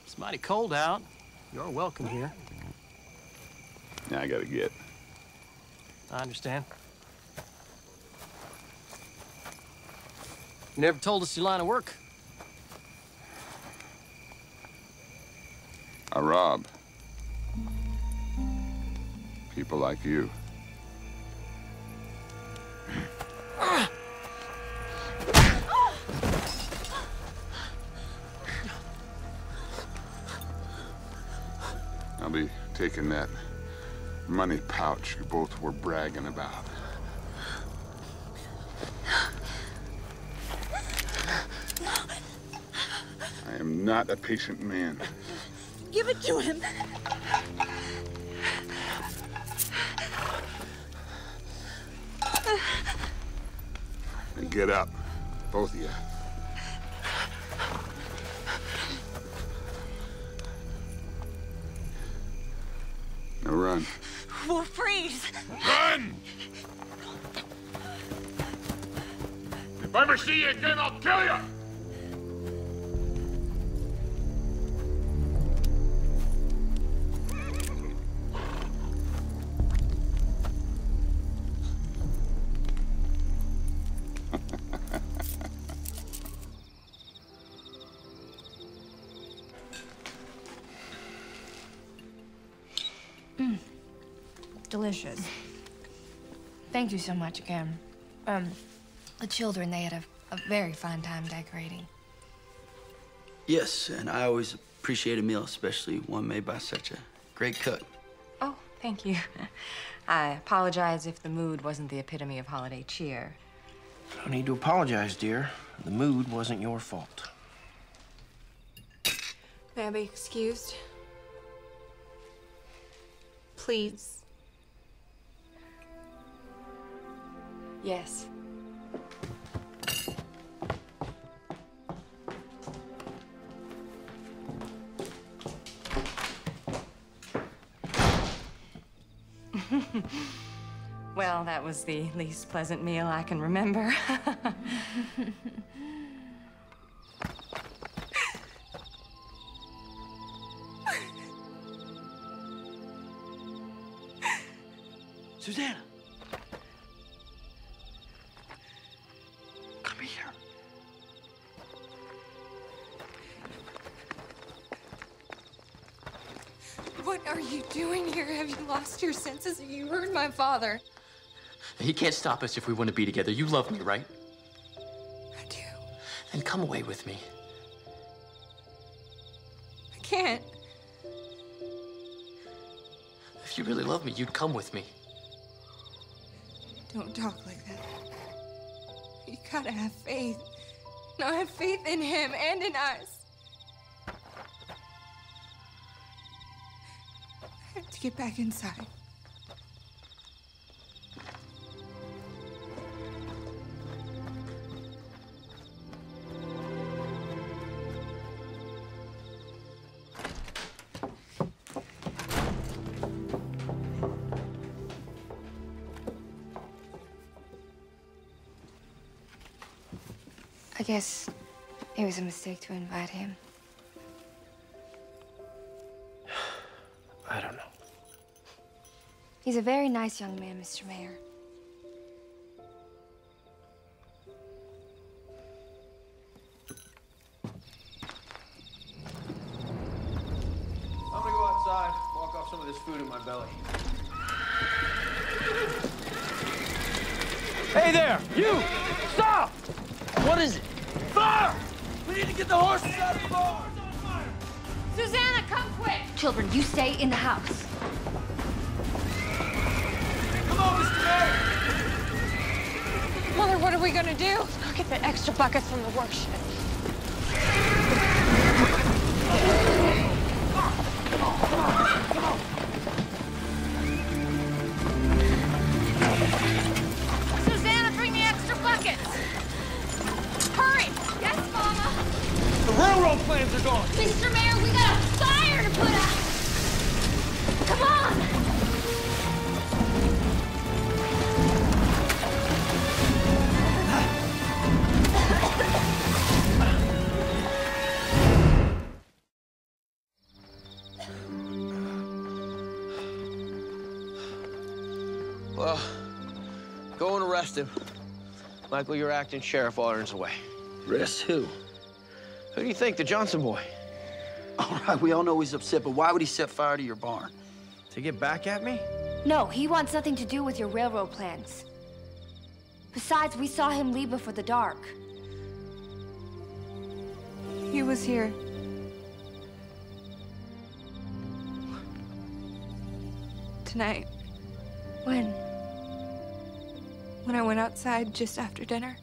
It's mighty cold out. You're welcome here. Yeah, I gotta get. I understand. You never told us your line of work. I rob. People like you. I'll be taking that money pouch you both were bragging about. I am not a patient man. Give it to him. And get up, both of you. Now run. We'll freeze. Run! If I ever see you again, I'll kill you! Delicious. Thank you so much again. The children, they had a very fine time decorating. Yes, and I always appreciate a meal, especially one made by such a great cook. Oh, thank you. I apologize if the mood wasn't the epitome of holiday cheer. No need to apologize, dear. The mood wasn't your fault. May I be excused? Please. Yes. Well, that was the least pleasant meal I can remember. Susanna! Come here. What are you doing here? Have you lost your senses? You heard my father. He can't stop us if we want to be together. You love me, right? I do. Then come away with me. I can't. If you really love me, you'd come with me. Don't talk like that. You gotta have faith. No, have faith in him and in us. I have to get back inside. I guess it was a mistake to invite him. I don't know. He's a very nice young man, Mr. Mayor. I'm gonna go outside, walk off some of this food in my belly. Hey there, you! Stop! What is it? Fire! We need to get the horses out of the barn! Susanna, come quick! Children, you stay in the house. Come on, Mr. Mayor! Mother, what are we gonna do? Go get the extra buckets from the work shed. Susanna, bring the extra buckets! Hurry! Yes, Mama? The railroad plans are gone! Mr. Mayor, we got a fire to put out! Come on! Well, go and arrest him. Likely your acting sheriff while Aaron's away. Arrest who? Who do you think, the Johnson boy? All right, we all know he's upset, but why would he set fire to your barn? To get back at me? No, he wants nothing to do with your railroad plans. Besides, we saw him leave before the dark. He was here. Tonight. When? When I went outside just after dinner.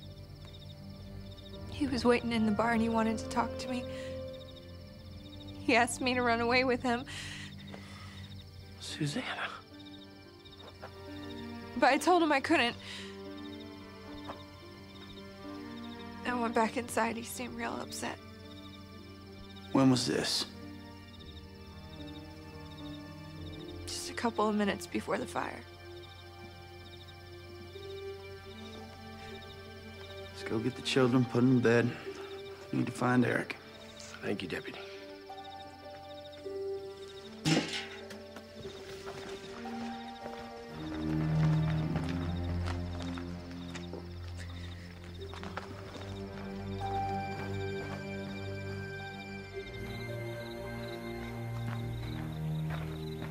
He was waiting in the bar and he wanted to talk to me. He asked me to run away with him. Susanna. But I told him I couldn't. I went back inside. He seemed real upset. When was this? Just a couple of minutes before the fire. Let's go get the children, put them in bed. We need to find Eric. Thank you, Deputy.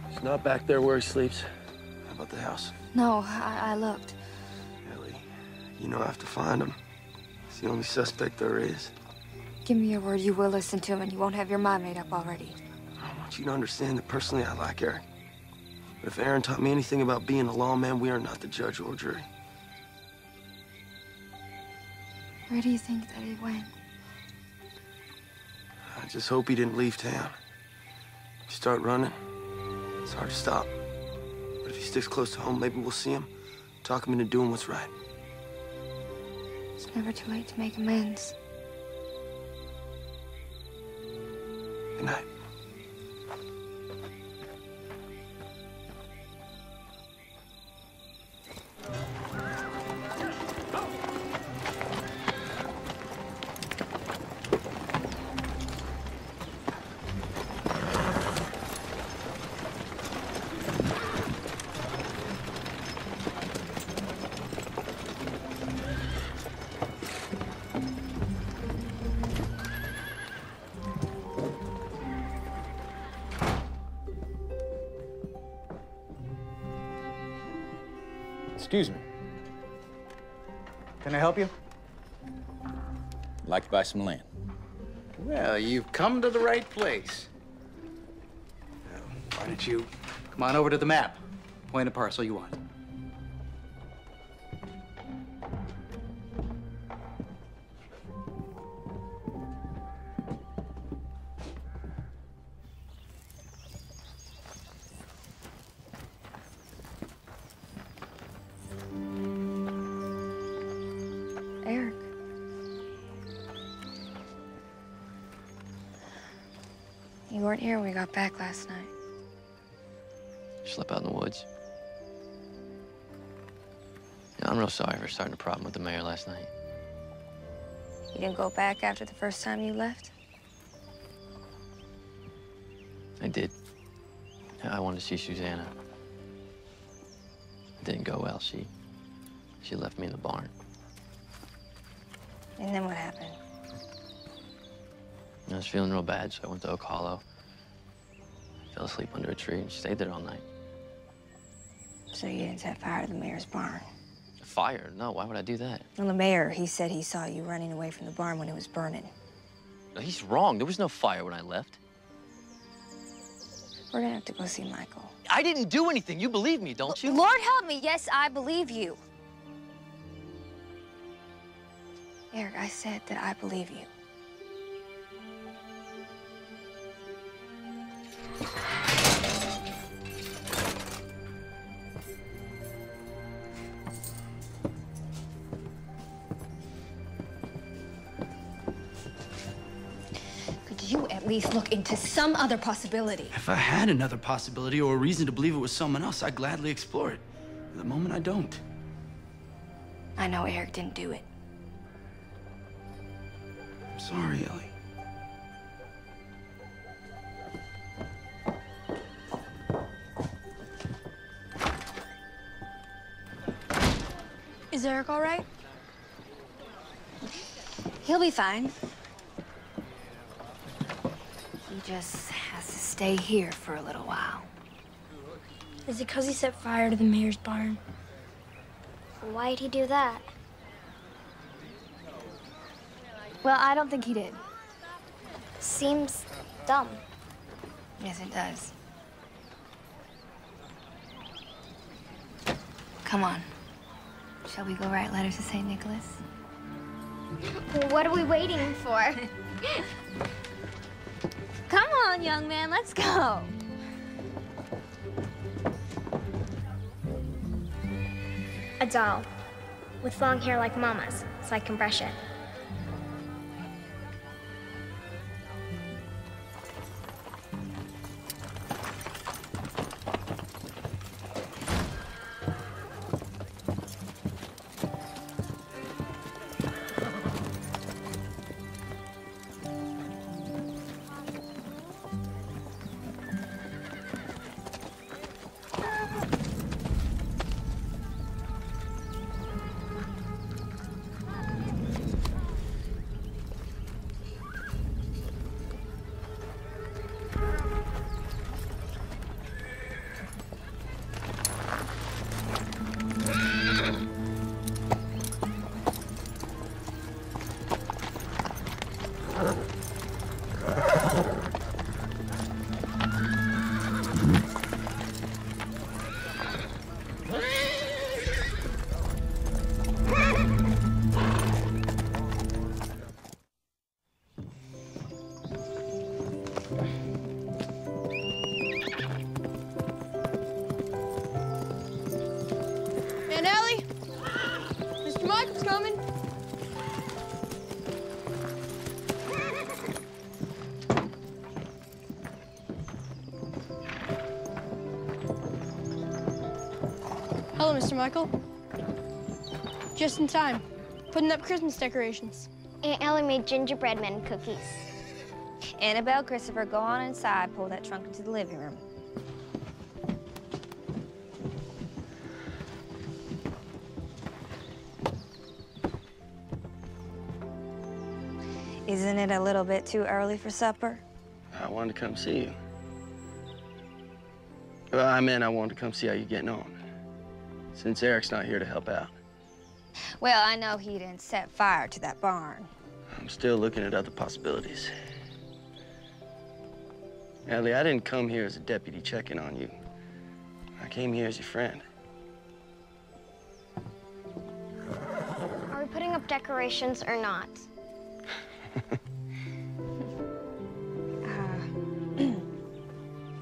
He's not back there where he sleeps. How about the house? No, I looked. Ellie, you know I have to find him. He's the only suspect there is. Give me your word you will listen to him and you won't have your mind made up already. I want you to understand that personally I like Eric. But if Aaron taught me anything about being a lawman, we are not the judge or jury. Where do you think that he went? I just hope he didn't leave town. If you start running, it's hard to stop. But if he sticks close to home, maybe we'll see him, talk him into doing what's right. It's never too late to make amends. Good night. Excuse me. Can I help you? I'd like to buy some land. Well, you've come to the right place. Why don't you come on over to the map? Point a parcel you want. Eric. You weren't here when we got back last night. You slept out in the woods. Yeah, I'm real sorry for starting a problem with the mayor last night. You didn't go back after the first time you left? I did. I wanted to see Susanna. It didn't go well. She left me in the barn. And then what happened? I was feeling real bad, so I went to Oak Hollow. Fell asleep under a tree and stayed there all night. So you didn't set fire to the mayor's barn? Fire? No, why would I do that? Well, the mayor, he said he saw you running away from the barn when it was burning. No, he's wrong. There was no fire when I left. We're gonna have to go see Michael. I didn't do anything. You believe me, don't you? Lord help me, yes, I believe you. Eric, I said that I believe you. Could you at least look into some other possibility? If I had another possibility or a reason to believe it was someone else, I'd gladly explore it. At the moment, I don't. I know Eric didn't do it. I'm sorry, Ellie. Is Eric all right? He'll be fine. He just has to stay here for a little while. Is it because he set fire to the mayor's barn? Why'd he do that? Well, I don't think he did. Seems dumb. Yes, it does. Come on. Shall we go write letters to St. Nicholas? What are we waiting for? Come on, young man, let's go. A doll. With long hair like Mama's, so I can brush it. Hello, Mr. Michael. Just in time. Putting up Christmas decorations. Aunt Ellie made gingerbread men cookies. Annabelle, Christopher, go on inside. Pull that trunk into the living room. Isn't it a little bit too early for supper? I wanted to come see you. Well, I meant I wanted to come see how you're getting on, since Eric's not here to help out. Well, I know he didn't set fire to that barn. I'm still looking at other possibilities. Ellie, I didn't come here as a deputy checking on you. I came here as your friend. Are we putting up decorations or not?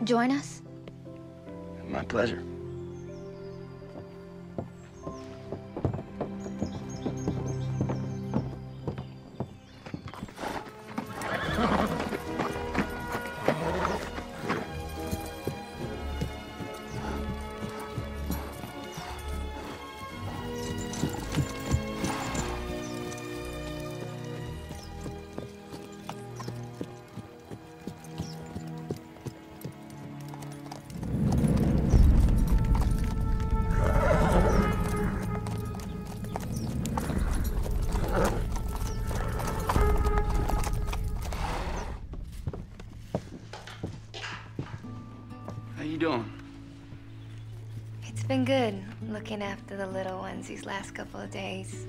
Join us? My pleasure. How you doing? It's been good looking after the little ones these last couple of days.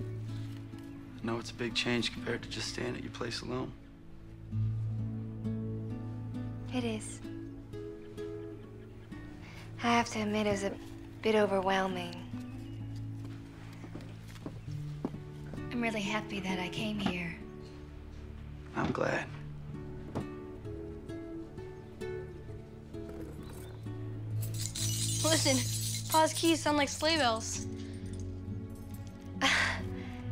I know it's a big change compared to just staying at your place alone. It is. I have to admit it was a bit overwhelming. I'm really happy that I came here. I'm glad. Listen, Pa's keys sound like sleigh bells.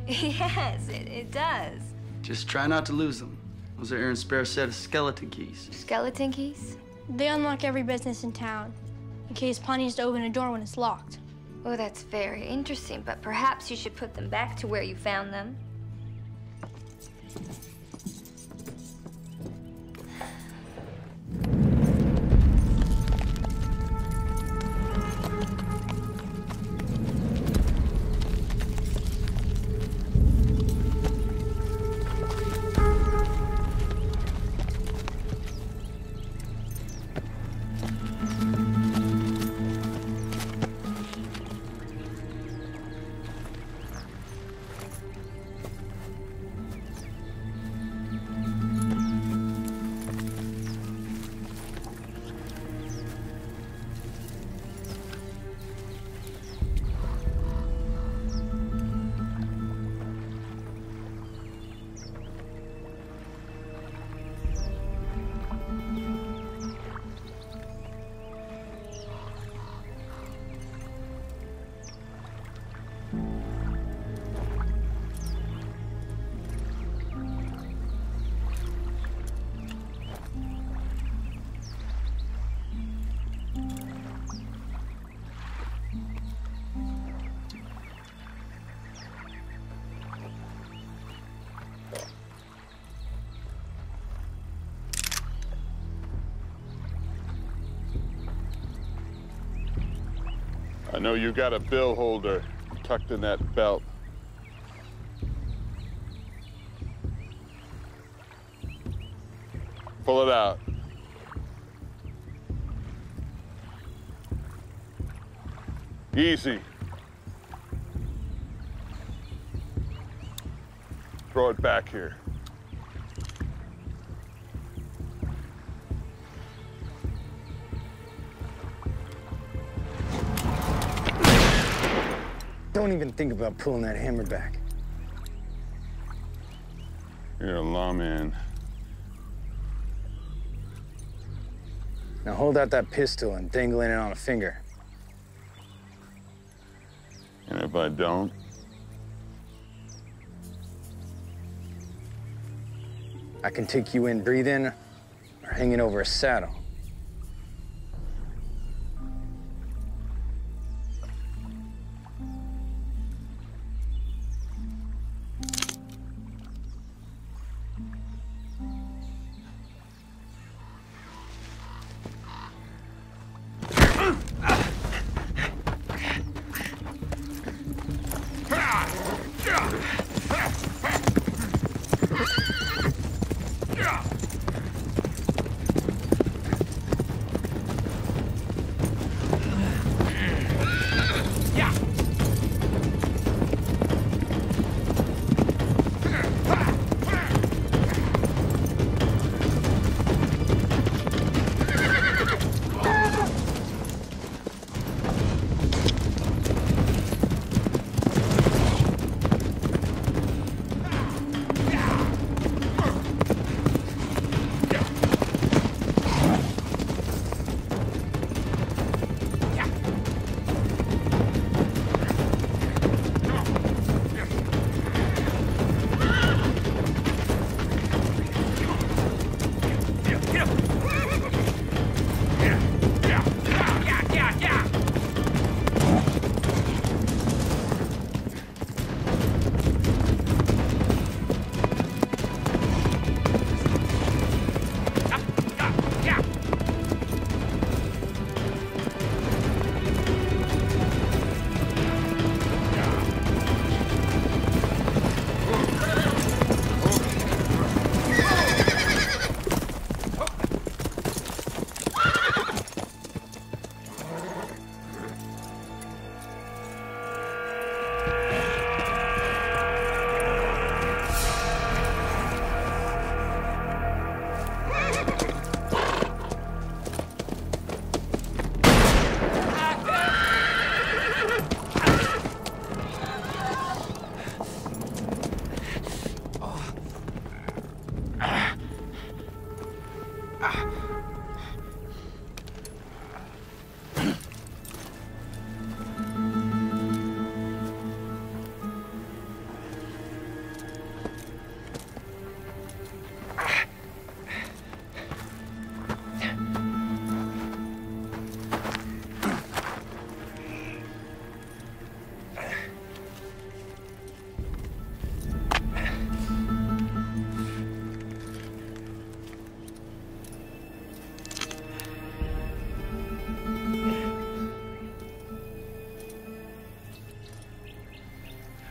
Yes, it does. Just try not to lose them. Those are Aaron's spare set of skeleton keys. Skeleton keys? They unlock every business in town, in case Pa needs to open a door when it's locked. Oh, that's very interesting, but perhaps you should put them back to where you found them. I know you got a bill holder tucked in that belt. Pull it out. Easy. Throw it back here. Don't even think about pulling that hammer back. You're a lawman. Now hold out that pistol and dangle it on a finger. And if I don't? I can take you in breathing or hanging over a saddle.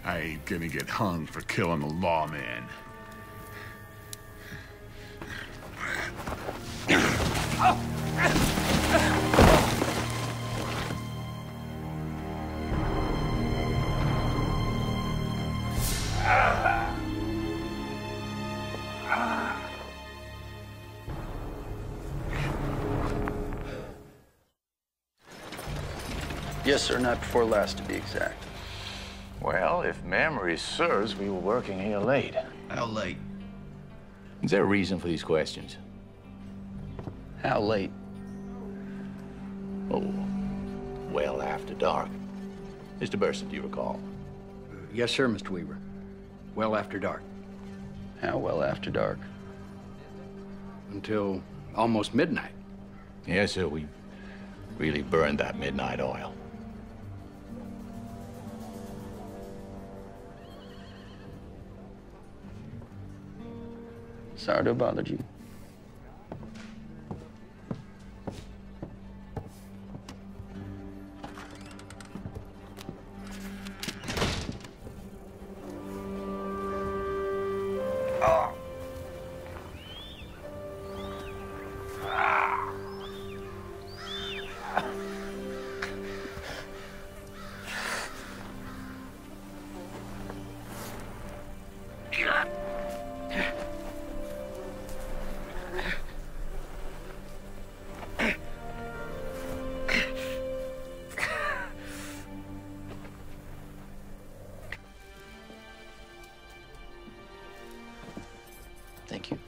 I ain't gonna get hung for killing a lawman. Yes, sir, night before last, to be exact. Well, if memory serves, we were working here late. How late? Is there a reason for these questions? How late? Oh, well after dark. Mr. Burson, do you recall? Yes, sir, Mr. Weaver. Well after dark. How well after dark? Until almost midnight. Yes, sir, we really burned that midnight oil. Sorry to have bothered you. Thank you.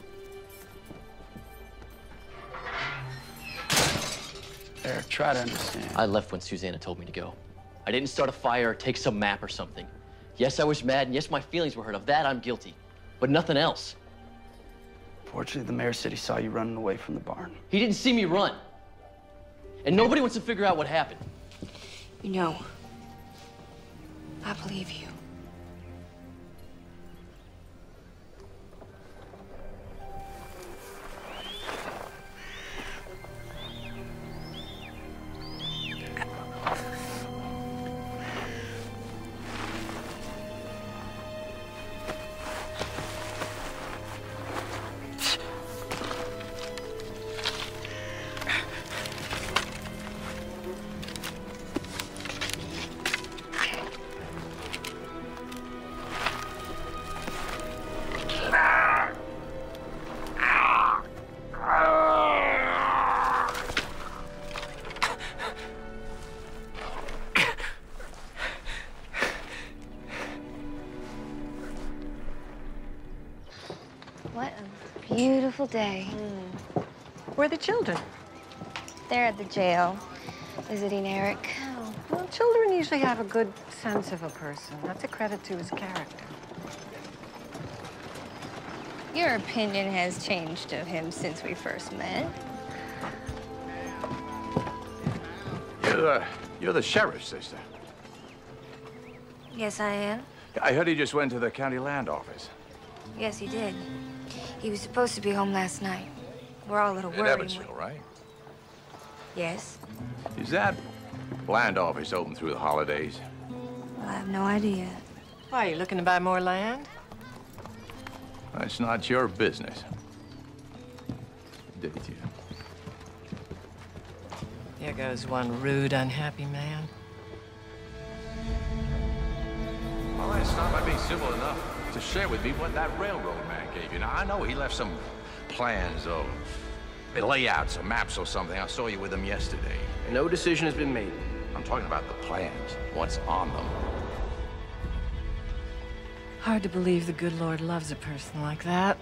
Eric, try to understand. I left when Susanna told me to go. I didn't start a fire or take some map or something. Yes, I was mad, and yes, my feelings were hurt. Of that, I'm guilty. But nothing else. Fortunately, the mayor said he saw you running away from the barn. He didn't see me run. And nobody wants to figure out what happened. You know, I believe you. What a beautiful day. Where are the children? They're at the jail, visiting Eric. Oh, well, children usually have a good sense of a person. That's a credit to his character. Your opinion has changed of him since we first met. You're the sheriff's sister. Yes, I am. I heard he just went to the county land office. Yes, he did. He was supposed to be home last night. We're all a little In worried. Evansville, right? Yes. Is that land office open through the holidays? Well, I have no idea. Why, you looking to buy more land? That's not your business. Did you? There goes one rude, unhappy man. Well, let's start by being civil enough to share with me what that railroad man gave you. Now, I know he left some plans or layouts or maps or something. I saw you with him yesterday. No decision has been made. I'm talking about the plans, what's on them. Hard to believe the good Lord loves a person like that.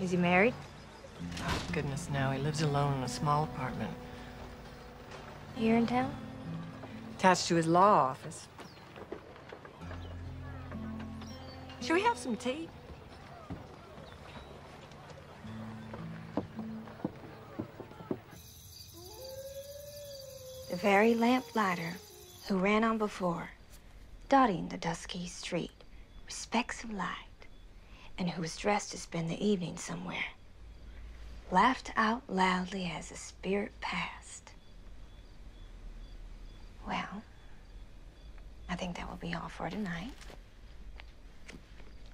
Is he married? Oh, goodness, no. He lives alone in a small apartment. Here in town? Attached to his law office. Should we have some tea? The very lamplighter who ran on before, dotting the dusky street with specks of light, and who was dressed to spend the evening somewhere, laughed out loudly as the spirit passed. Well, I think that will be all for tonight.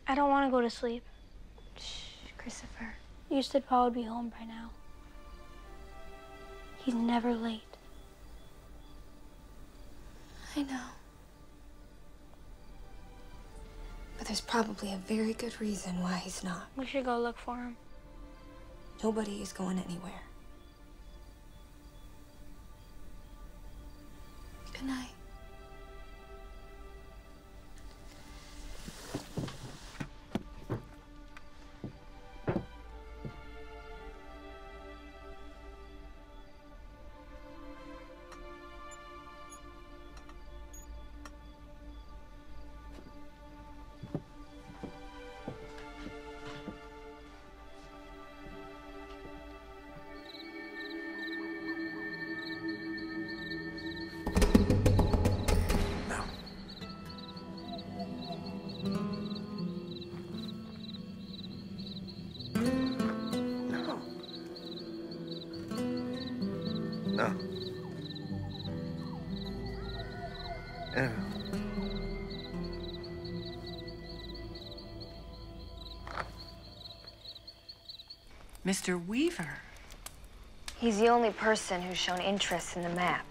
I don't want to go to sleep. Shh, Christopher. You said Pa would be home by now. He's never late. I know. But there's probably a very good reason why he's not. We should go look for him. Nobody is going anywhere. Good night. Mr. Weaver. He's the only person who's shown interest in the map.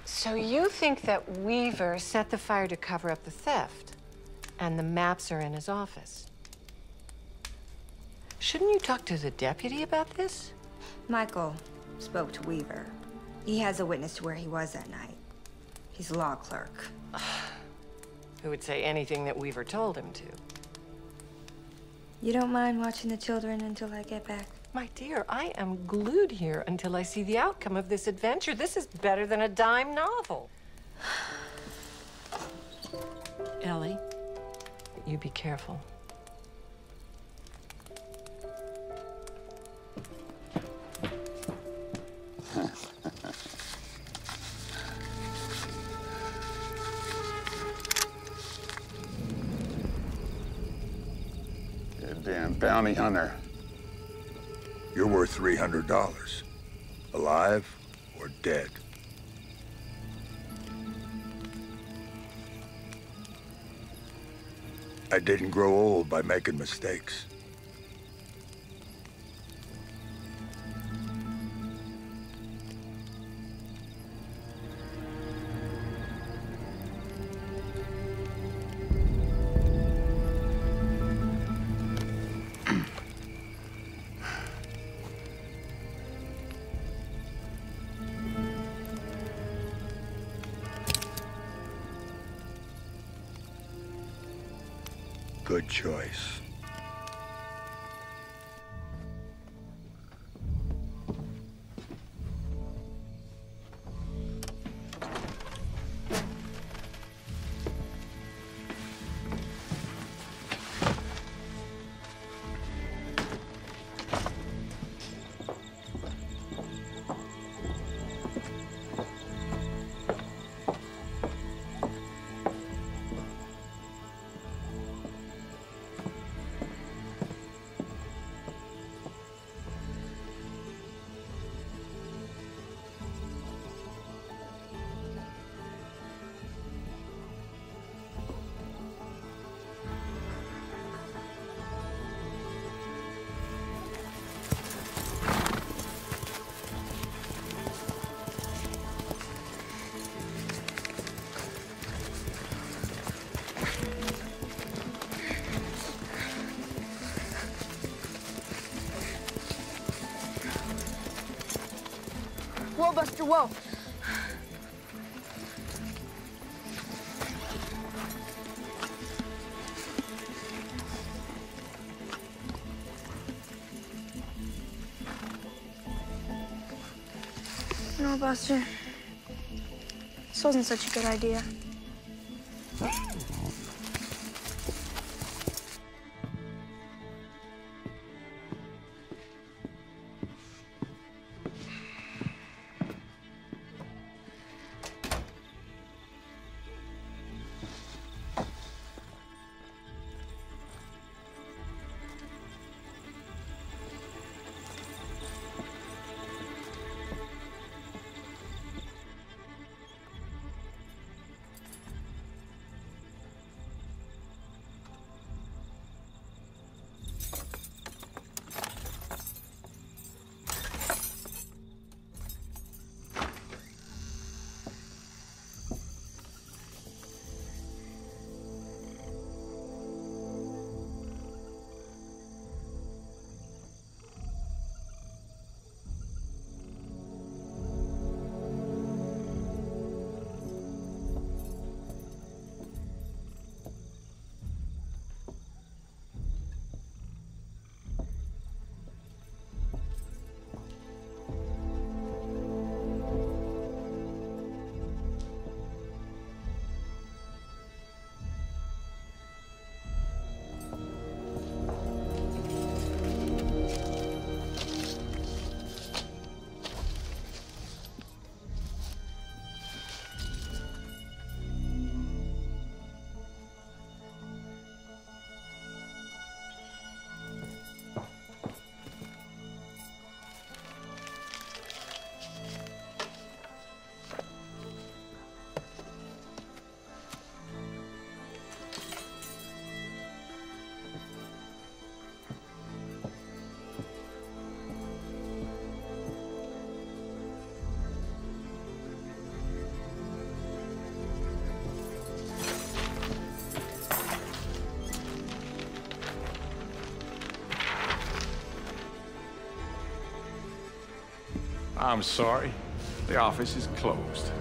So you think that Weaver set the fire to cover up the theft, and the maps are in his office? Shouldn't you talk to the deputy about this? Michael spoke to Weaver. He has a witness to where he was that night. He's a law clerk. Who would say anything that Weaver told him to? You don't mind watching the children until I get back? My dear, I am glued here until I see the outcome of this adventure. This is better than a dime novel. Ellie, you be careful. Damn bounty hunter. You're worth $300. Alive or dead. I didn't grow old by making mistakes. Good choice. Whoa, Buster, whoa. No, Buster. This wasn't such a good idea. I'm sorry. The office is closed.